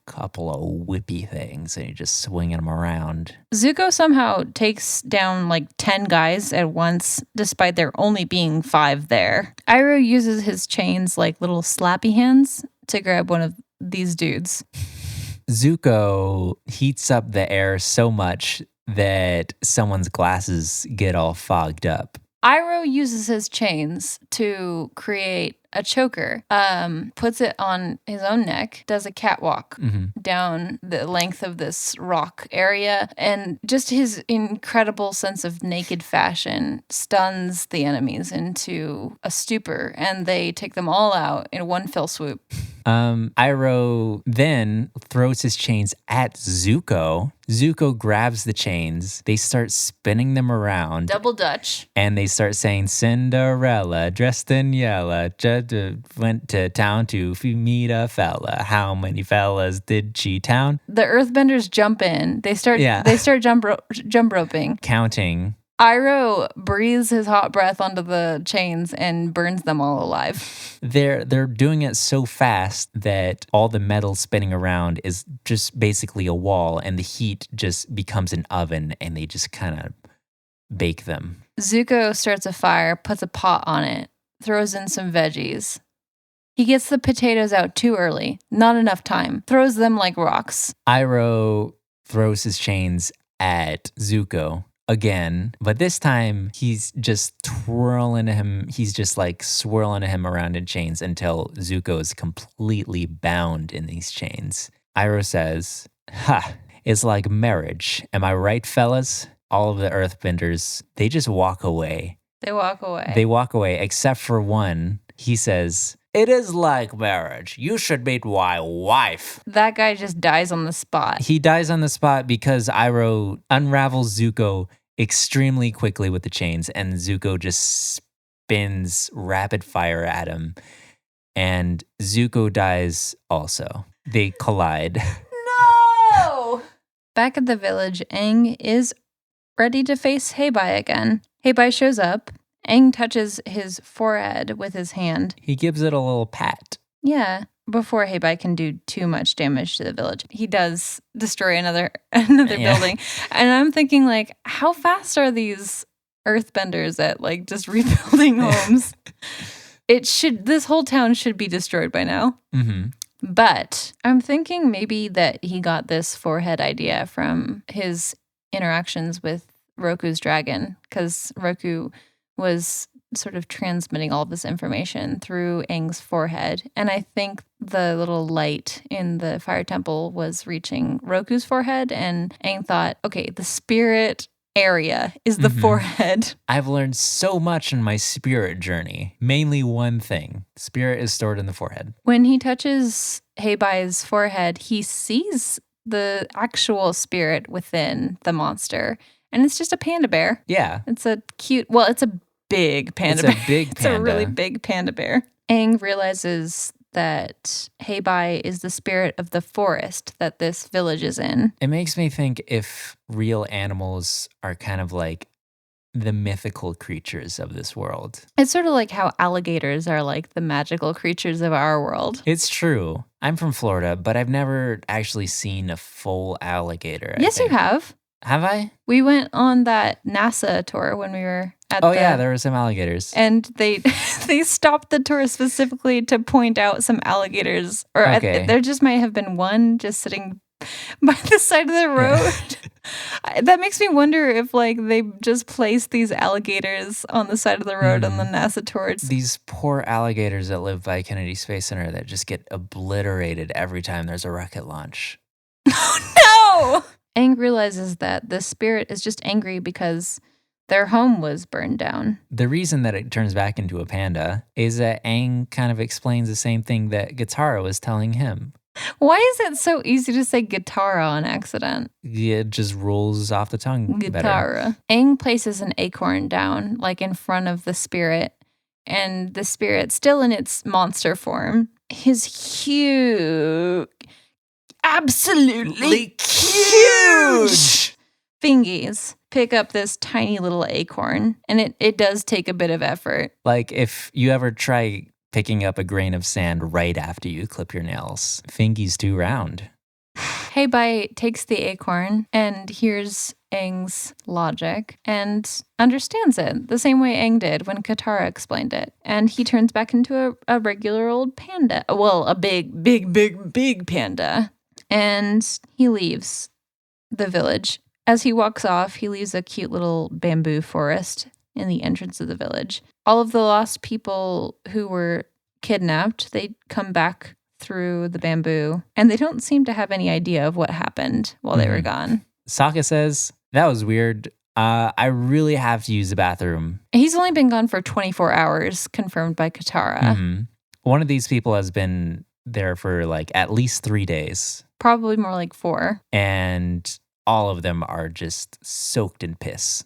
whippy things and you just swinging them around. Zuko somehow takes down like 10 guys at once, despite there only being 5 there. Iroh uses his chains like little slappy hands to grab one of these dudes. Zuko heats up the air so much that someone's glasses get all fogged up. Iroh uses his chains to create a choker, puts it on his own neck, does a catwalk down the length of this rock area, and just his incredible sense of naked fashion stuns the enemies into a stupor, and they take them all out in one fell swoop. Iroh then throws his chains at Zuko. Zuko grabs the chains. They start spinning them around. Double Dutch. And they start saying, Cinderella, dressed in yellow, went to town to meet a fella. How many fellas did she town? The Earthbenders jump in. They start jump roping. Counting. Iroh breathes his hot breath onto the chains and burns them all alive. They're doing it so fast that all the metal spinning around is just basically a wall, and the heat just becomes an oven, and they just kind of bake them. Zuko starts a fire, puts a pot on it, throws in some veggies. He gets the potatoes out too early, not enough time, throws them like rocks. Iroh throws his chains at Zuko again, but this time he's just swirling him around in chains until Zuko is completely bound in these chains. Iroh says, "Ha, it's like marriage. Am I right, fellas?" All of the Earthbenders, they just walk away. They walk away, except for one. He says, "It is like marriage. You should meet my wife." That guy just dies on the spot. He dies on the spot because Iroh unravels Zuko extremely quickly with the chains, and Zuko just spins rapid fire at him. And Zuko dies also. They collide. No! Back at the village, Aang is ready to face Heibai again. Heibai shows up. Aang touches his forehead with his hand. He gives it a little pat. Yeah, before Heibai can do too much damage to the village. He does destroy another building. And I'm thinking, like, how fast are these Earthbenders at, like, just rebuilding homes? This whole town should be destroyed by now. Mm-hmm. But I'm thinking maybe that he got this forehead idea from his interactions with Roku's dragon, because Roku was sort of transmitting all this information through Aang's forehead. And I think the little light in the fire temple was reaching Roku's forehead, and Aang thought, okay, the spirit area is the forehead. I've learned so much in my spirit journey. Mainly one thing. Spirit is stored in the forehead. When he touches Heibai's forehead, he sees the actual spirit within the monster. And it's just a panda bear. Yeah. It's a big panda bear. It's a big panda. It's a really big panda bear. Aang realizes that Heibai is the spirit of the forest that this village is in. It makes me think if real animals are kind of like the mythical creatures of this world. It's sort of like how alligators are like the magical creatures of our world. It's true. I'm from Florida, but I've never actually seen a full alligator. Yes, you have. Have I? We went on that NASA tour when we were at yeah, there were some alligators. And they stopped the tour specifically to point out some alligators. Or there just might have been one just sitting by the side of the road. Yeah. That makes me wonder if like they just placed these alligators on the side of the road on the NASA tours. These poor alligators that live by Kennedy Space Center that just get obliterated every time there's a rocket launch. Oh, no! Aang realizes that the spirit is just angry because their home was burned down. The reason that it turns back into a panda is that Aang kind of explains the same thing that Katara was telling him. Why is it so easy to say Katara on accident? It just rolls off the tongue Katara. better. Aang places an acorn down, like in front of the spirit, and the spirit, still in its monster form, his huge, absolutely huge fingies pick up this tiny little acorn, and it does take a bit of effort. Like if you ever try picking up a grain of sand right after you clip your nails, fingies too round. Heibai takes the acorn and hears Aang's logic and understands it the same way Aang did when Katara explained it. And he turns back into a regular old panda. Well, a big panda. And he leaves the village. As he walks off, he leaves a cute little bamboo forest in the entrance of the village. All of the lost people who were kidnapped, they come back through the bamboo, and they don't seem to have any idea of what happened while they were gone. Sokka says, that was weird. I really have to use the bathroom. He's only been gone for 24 hours, confirmed by Katara. One of these people has been there for like at least 3 days. Probably more like 4. And all of them are just soaked in piss.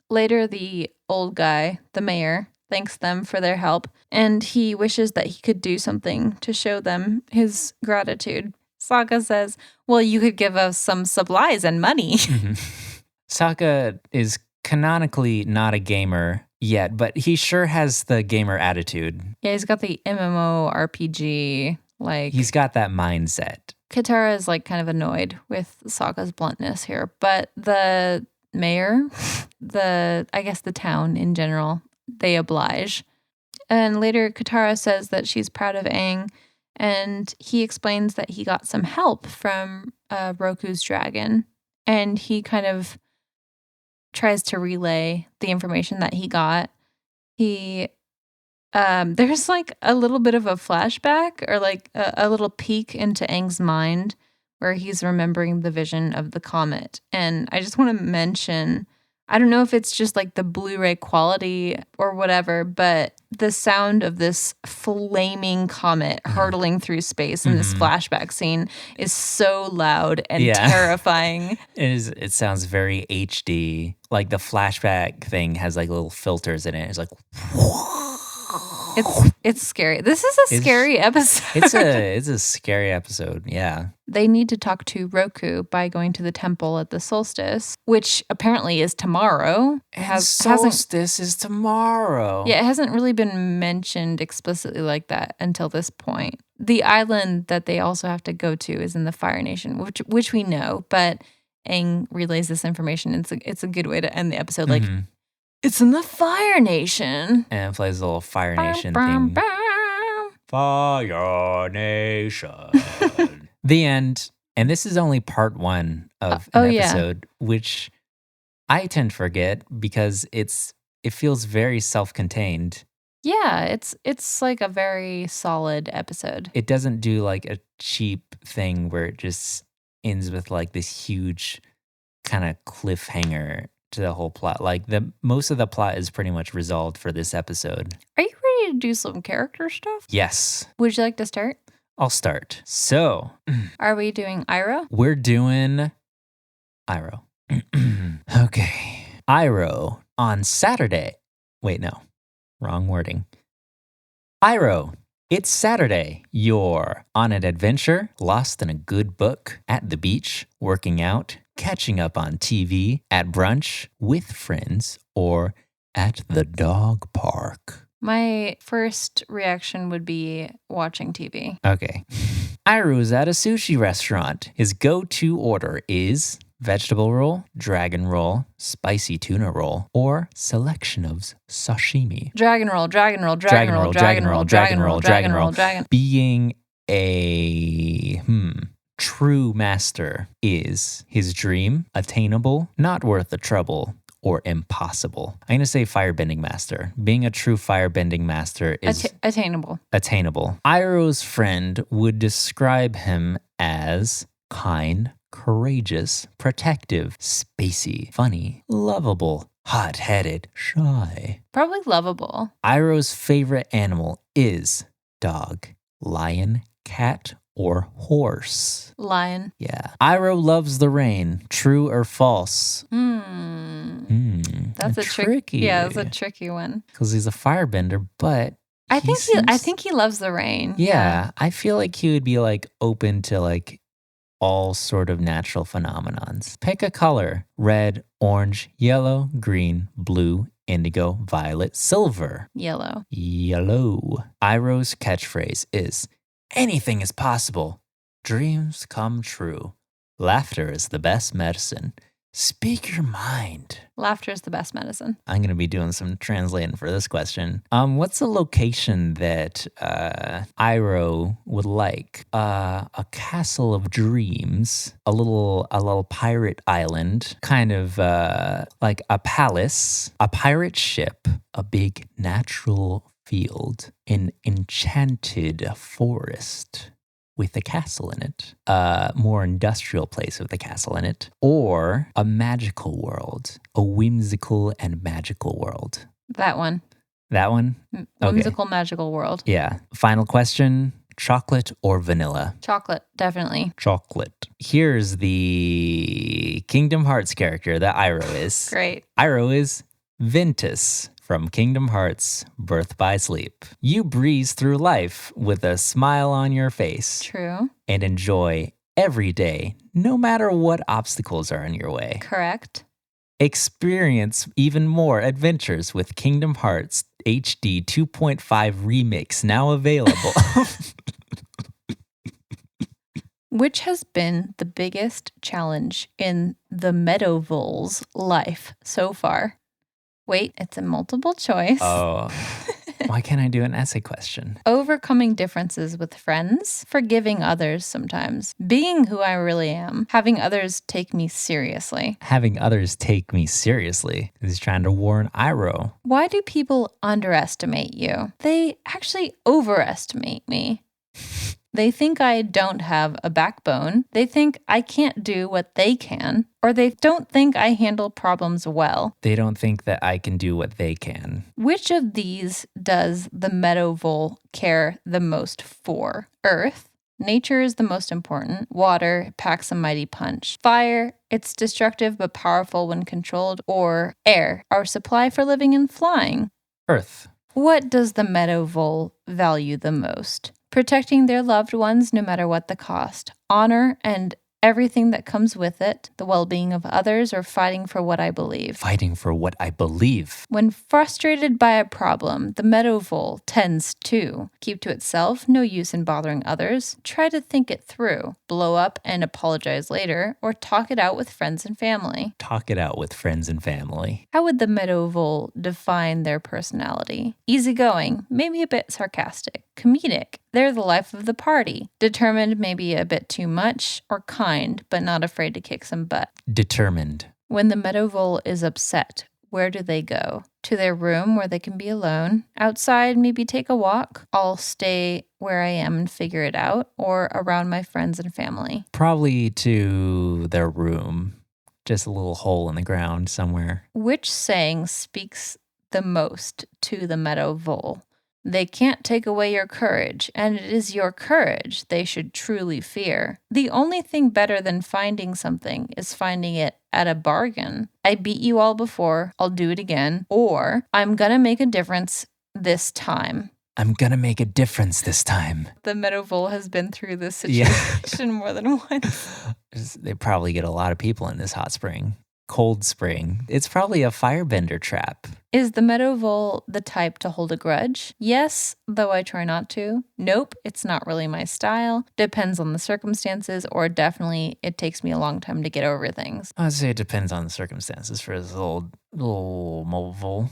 Later, the old guy, the mayor, thanks them for their help, and he wishes that he could do something to show them his gratitude. Sokka says, well, you could give us some supplies and money. Mm-hmm. Sokka is canonically not a gamer yet, but he sure has the gamer attitude. Yeah, he's got the MMORPG, like... He's got that mindset. Katara is like kind of annoyed with Sokka's bluntness here, but the mayor, I guess the town in general, they oblige. And later Katara says that she's proud of Aang, and he explains that he got some help from Roku's dragon, and he kind of tries to relay the information that he got. He there's like a little bit of a flashback or like a little peek into Aang's mind where he's remembering the vision of the comet. And I just want to mention, I don't know if it's just like the Blu-ray quality or whatever, but the sound of this flaming comet hurtling through space in this flashback scene is so loud and terrifying. It sounds very HD. Like the flashback thing has like little filters in it. It's like... It's scary. This is a scary episode. It's a scary episode, yeah. They need to talk to Roku by going to the temple at the solstice, which apparently is tomorrow. Solstice is tomorrow. Yeah, it hasn't really been mentioned explicitly like that until this point. The island that they also have to go to is in the Fire Nation, which we know, but Aang relays this information. It's a good way to end the episode. Like, it's in the Fire Nation. And it plays a little Fire Nation theme. Fire Nation. The end. And this is only part 1 of an episode, which I tend to forget because it feels very self-contained. Yeah, it's like a very solid episode. It doesn't do like a cheap thing where it just ends with like this huge kind of cliffhanger to the whole plot. Like most of the plot is pretty much resolved for this episode. Are you ready to do some character stuff? Yes. Would you like to start? I'll start. So, are we doing Iroh? We're doing Iroh. Okay. Iroh on Saturday. Wait, no. Wrong wording. Iroh. It's Saturday. You're on an adventure, lost in a good book, at the beach, working out, catching up on TV, at brunch, with friends, or at the dog park. My first reaction would be watching TV. Okay. Iroh's at a sushi restaurant. His go-to order is vegetable roll, dragon roll, spicy tuna roll, or selection of sashimi. Dragon roll. Being a true master is his dream, attainable, not worth the trouble, or impossible. I'm going to say firebending master. Being a true firebending master is attainable. Iroh's friend would describe him as kind, courageous, protective, spacey, funny, lovable, hot-headed, shy. Probably lovable. Iroh's favorite animal is dog, lion, cat, or horse. Lion. Yeah. Iroh loves the rain. True or false? That's a tricky. Yeah, that's a tricky one. Because he's a firebender, but I think he loves the rain. Yeah, I feel like he would be like open to like all sort of natural phenomenons. Pick a color: red, orange, yellow, green, blue, indigo, violet, silver. Yellow. Iroh's catchphrase is, anything is possible. Dreams come true. Laughter is the best medicine. Speak your mind. Laughter is the best medicine. I'm going to be doing some translating for this question. What's a location that Iroh would like? A castle of dreams, a little pirate island, kind of like a palace, a pirate ship, a big natural field, an enchanted forest with a castle in it, a more industrial place with a castle in it, or a magical world, a whimsical and magical world. That one. That one? Whimsical, magical world. Yeah. Final question. chocolate or vanilla? Chocolate, definitely. Chocolate. Here's the Kingdom Hearts character that Iroh is. Great. Iroh is Ventus from Kingdom Hearts Birth by Sleep. You breeze through life with a smile on your face. True. And enjoy every day, no matter what obstacles are in your way. Correct. Experience even more adventures with Kingdom Hearts HD 2.5 Remix, now available. Which has been the biggest challenge in the Meadowvol's life so far? Wait, it's a multiple choice. Oh, why can't I do an essay question? Overcoming differences with friends, forgiving others sometimes, being who I really am, having others take me seriously. Having others take me seriously. He's trying to warn Iroh. Why do people underestimate you? They actually overestimate me. They think I don't have a backbone. They think I can't do what they can. Or they don't think I handle problems well. They don't think that I can do what they can. Which of these does the Meadowvole care the most for? Earth. Nature is the most important. Water packs a mighty punch. Fire, it's destructive but powerful when controlled. Or air, our supply for living and flying. Earth. What does the Meadowvole value the most? Protecting their loved ones no matter what the cost. Honor and everything that comes with it, the well-being of others, or fighting for what I believe. Fighting for what I believe. When frustrated by a problem, the Meadowvole tends to keep to itself, no use in bothering others, try to think it through, blow up and apologize later, or talk it out with friends and family. Talk it out with friends and family. How would the Meadowvole define their personality? Easygoing, maybe a bit sarcastic. Comedic, they're the life of the party. Determined, maybe a bit too much, or kind, but not afraid to kick some butt. Determined. When the Meadowvole is upset, where do they go? To their room where they can be alone. Outside, maybe take a walk. I'll stay where I am and figure it out, or around my friends and family. Probably to their room. Just a little hole in the ground somewhere. Which saying speaks the most to the Meadowvole? They can't take away your courage, and it is your courage they should truly fear. The only thing better than finding something is finding it at a bargain. I beat you all before, I'll do it again. Or, I'm gonna make a difference this time. I'm gonna make a difference this time. The Meadowvole has been through this situation more than once. They probably get a lot of people in this hot spring. Cold spring. It's probably a firebender trap. Is the Meadowvole the type to hold a grudge? Yes, though I try not to. Nope, it's not really my style. Depends on the circumstances, or definitely it takes me a long time to get over things. I'd say it depends on the circumstances for this little Meadowvole.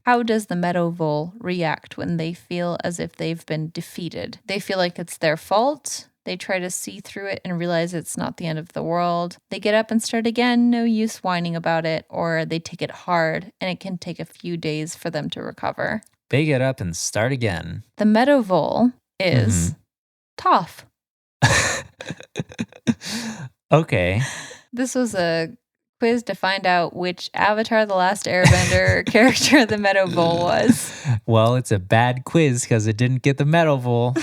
How does the Meadowvole react when they feel as if they've been defeated? They feel like it's their fault. They try to see through it and realize it's not the end of the world. They get up and start again, no use whining about it, or they take it hard, and it can take a few days for them to recover. They get up and start again. The Meadowvole is tough. Okay. This was a quiz to find out which Avatar: The Last Airbender character the Meadowvole was. Well, it's a bad quiz because it didn't get the Meadowvole.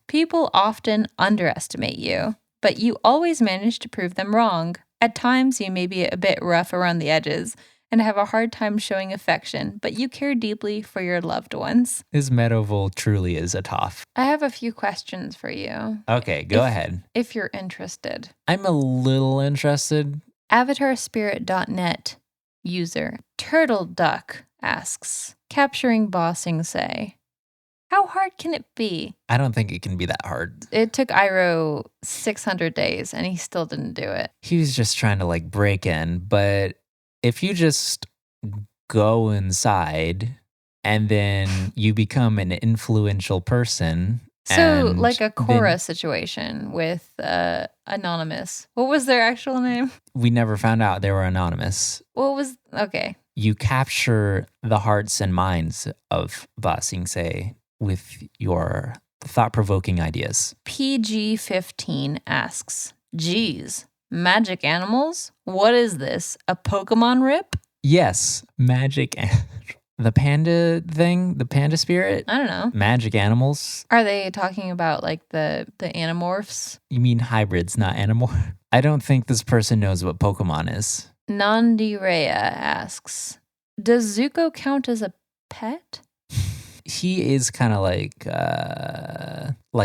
People often underestimate you, but you always manage to prove them wrong. At times, you may be a bit rough around the edges and have a hard time showing affection, but you care deeply for your loved ones. This Meadowvole truly is a toff. I have a few questions for you. Okay, go ahead. If you're interested. I'm a little interested. AvatarSpirit.net user Turtle Duck asks, capturing Bossing Say. How hard can it be? I don't think it can be that hard. It took Iroh 600 days and he still didn't do it. He was just trying to break in, but if you just go inside and then you become an influential person. So like a Korra situation with Anonymous. What was their actual name? We never found out they were anonymous. Okay. You capture the hearts and minds of Ba Sing Se with your thought-provoking ideas. PG15 asks, geez, magic animals? What is this? A Pokemon rip? Yes, magic. The panda thing? The panda spirit? I don't know. Magic animals? Are they talking about like the Animorphs? You mean hybrids, not animorphs? I don't think this person knows what Pokemon is. Nandi Rhea asks, does Zuko count as a pet? He is kind of like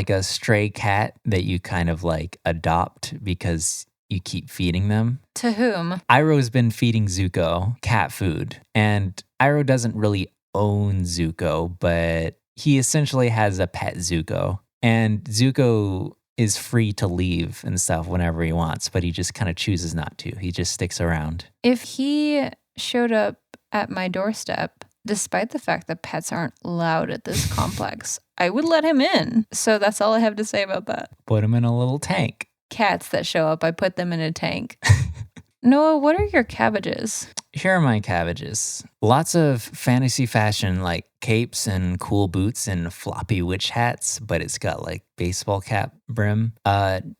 a stray cat that you kind of like adopt because you keep feeding them. To whom? Iroh's been feeding Zuko cat food, and Iroh doesn't really own Zuko, but he essentially has a pet Zuko. And Zuko is free to leave and stuff whenever he wants, but he just kind of chooses not to. He just sticks around. If he showed up at my doorstep, despite the fact that pets aren't allowed at this complex, I would let him in. So that's all I have to say about that. Put him in a little tank. Cats that show up, I put them in a tank. Noah, what are your cabbages? Here are my cabbages. Lots of fantasy fashion like capes and cool boots and floppy witch hats, but it's got like baseball cap brim.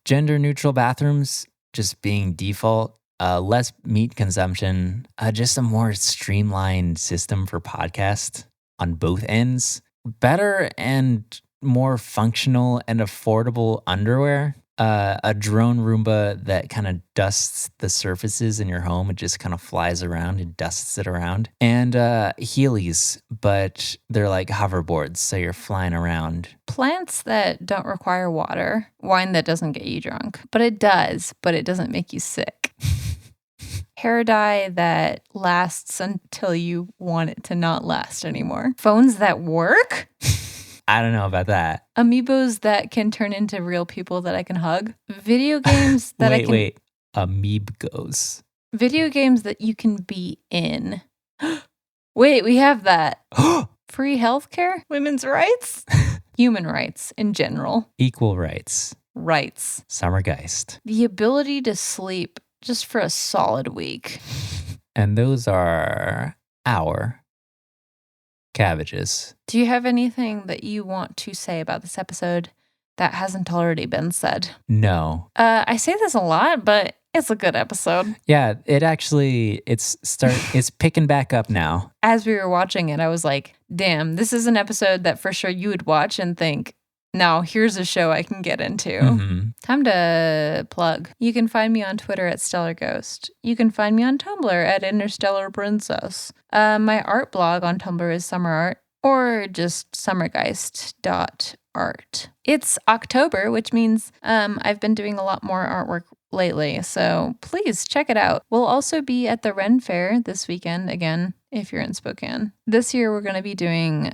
Gender neutral bathrooms just being default. Less meat consumption. Just a more streamlined system for podcast on both ends. Better and more functional and affordable underwear. A drone Roomba that kind of dusts the surfaces in your home. It just kind of flies around and dusts it around. And Heelys, but they're like hoverboards, so you're flying around. Plants that don't require water. Wine that doesn't get you drunk. But it doesn't make you sick. Hair dye that lasts until you want it to not last anymore. Phones that work? I don't know about that. Amiibos that can turn into real people that I can hug. Video games that Wait. Amiibos. Video games that you can be in. Wait, we have that. Free healthcare? Women's rights? Human rights in general. Equal rights. Rights. Summergeist. The ability to sleep just for a solid week. And those are our cabbages. Do you have anything that you want to say about this episode that hasn't already been said? No. I say this a lot, but it's a good episode. Yeah, it's picking back up now. As we were watching it, I was like, damn, this is an episode that for sure you would watch and think, now here's a show I can get into. Mm-hmm. Time to plug. You can find me on Twitter at Stellar Ghost. You can find me on Tumblr at Interstellar Princess. My art blog on Tumblr is Summer Art, or just summergeist.art. It's October, which means I've been doing a lot more artwork lately, so please check it out. We'll also be at the Ren Fair this weekend, again, if you're in Spokane. This year we're going to be doing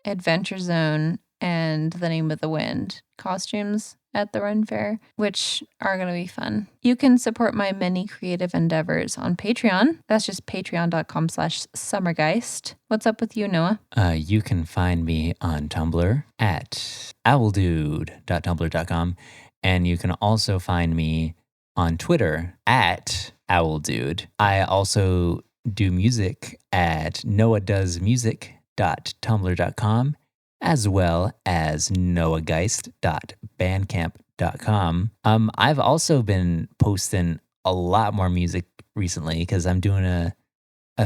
Adventure Zone and The Name of the Wind costumes at the Ren Fair, which are going to be fun. You can support my many creative endeavors on Patreon. That's just patreon.com/summergeist. What's up with you, Noah? You can find me on Tumblr at owldude.tumblr.com, and you can also find me on Twitter at owldude. I also do music at noahdoesmusic.tumblr.com, as well as noahgeist.bandcamp.com. I've also been posting a lot more music recently because I'm doing a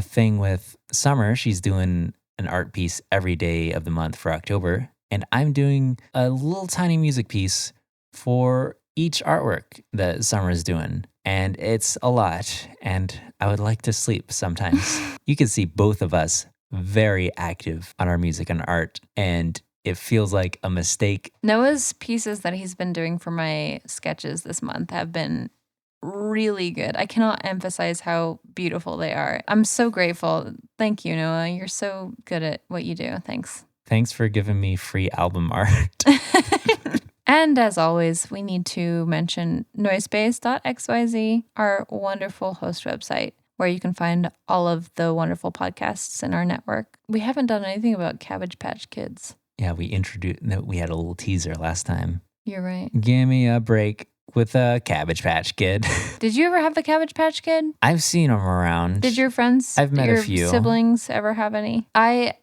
thing with Summer. She's doing an art piece every day of the month for October, and I'm doing a little tiny music piece for each artwork that Summer is doing. And it's a lot, and I would like to sleep sometimes. You can see both of us very active on our music and art, and it feels like a mistake. Noah's pieces that he's been doing for my sketches this month have been really good. I cannot emphasize how beautiful they are. I'm so grateful. Thank you, Noah. You're so good at what you do. Thanks. Thanks for giving me free album art. And as always, we need to mention noisepace.xyz, our wonderful host website, where you can find all of the wonderful podcasts in our network. We haven't done anything about Cabbage Patch Kids. Yeah, we had a little teaser last time. You're right. Give me a break with a Cabbage Patch Kid. Did you ever have the Cabbage Patch Kid? I've seen them around. Did your friends, I've met a few. Your siblings ever have any? I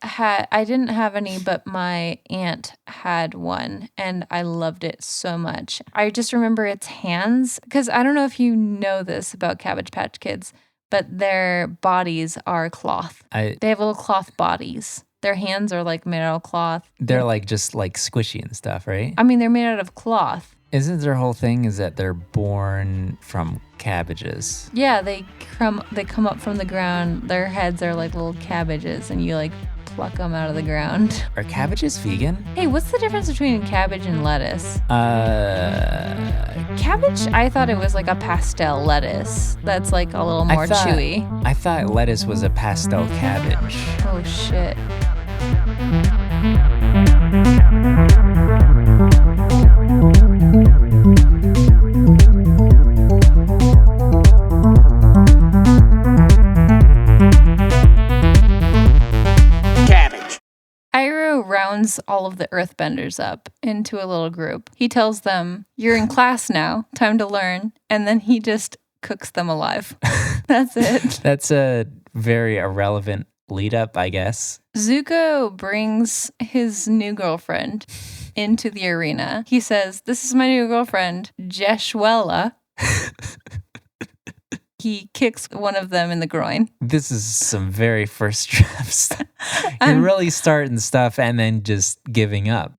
didn't have any, but my aunt had one, and I loved it so much. I just remember its hands, because I don't know if you know this about Cabbage Patch Kids, but their bodies are cloth. They have little cloth bodies. Their hands are like made out of cloth. They're like just like squishy and stuff, right? I mean, they're made out of cloth. Isn't their whole thing is that they're born from cabbages? Yeah, they come up from the ground. Their heads are like little cabbages, and you like pluck them out of the ground. Are cabbages vegan? Hey, what's the difference between cabbage and lettuce? Cabbage, I thought it was like a pastel lettuce that's like a little more chewy. I thought lettuce was a pastel cabbage. Oh, shit. Iroh rounds all of the earthbenders up into a little group. He tells them, "You're in class now, time to learn," and then he just cooks them alive. That's it. That's a very irrelevant lead up, I guess. Zuko brings his new girlfriend into the arena. He says, "This is my new girlfriend, Jeshwella." He kicks one of them in the groin. This is some very first draft stuff. You're really starting stuff and then just giving up.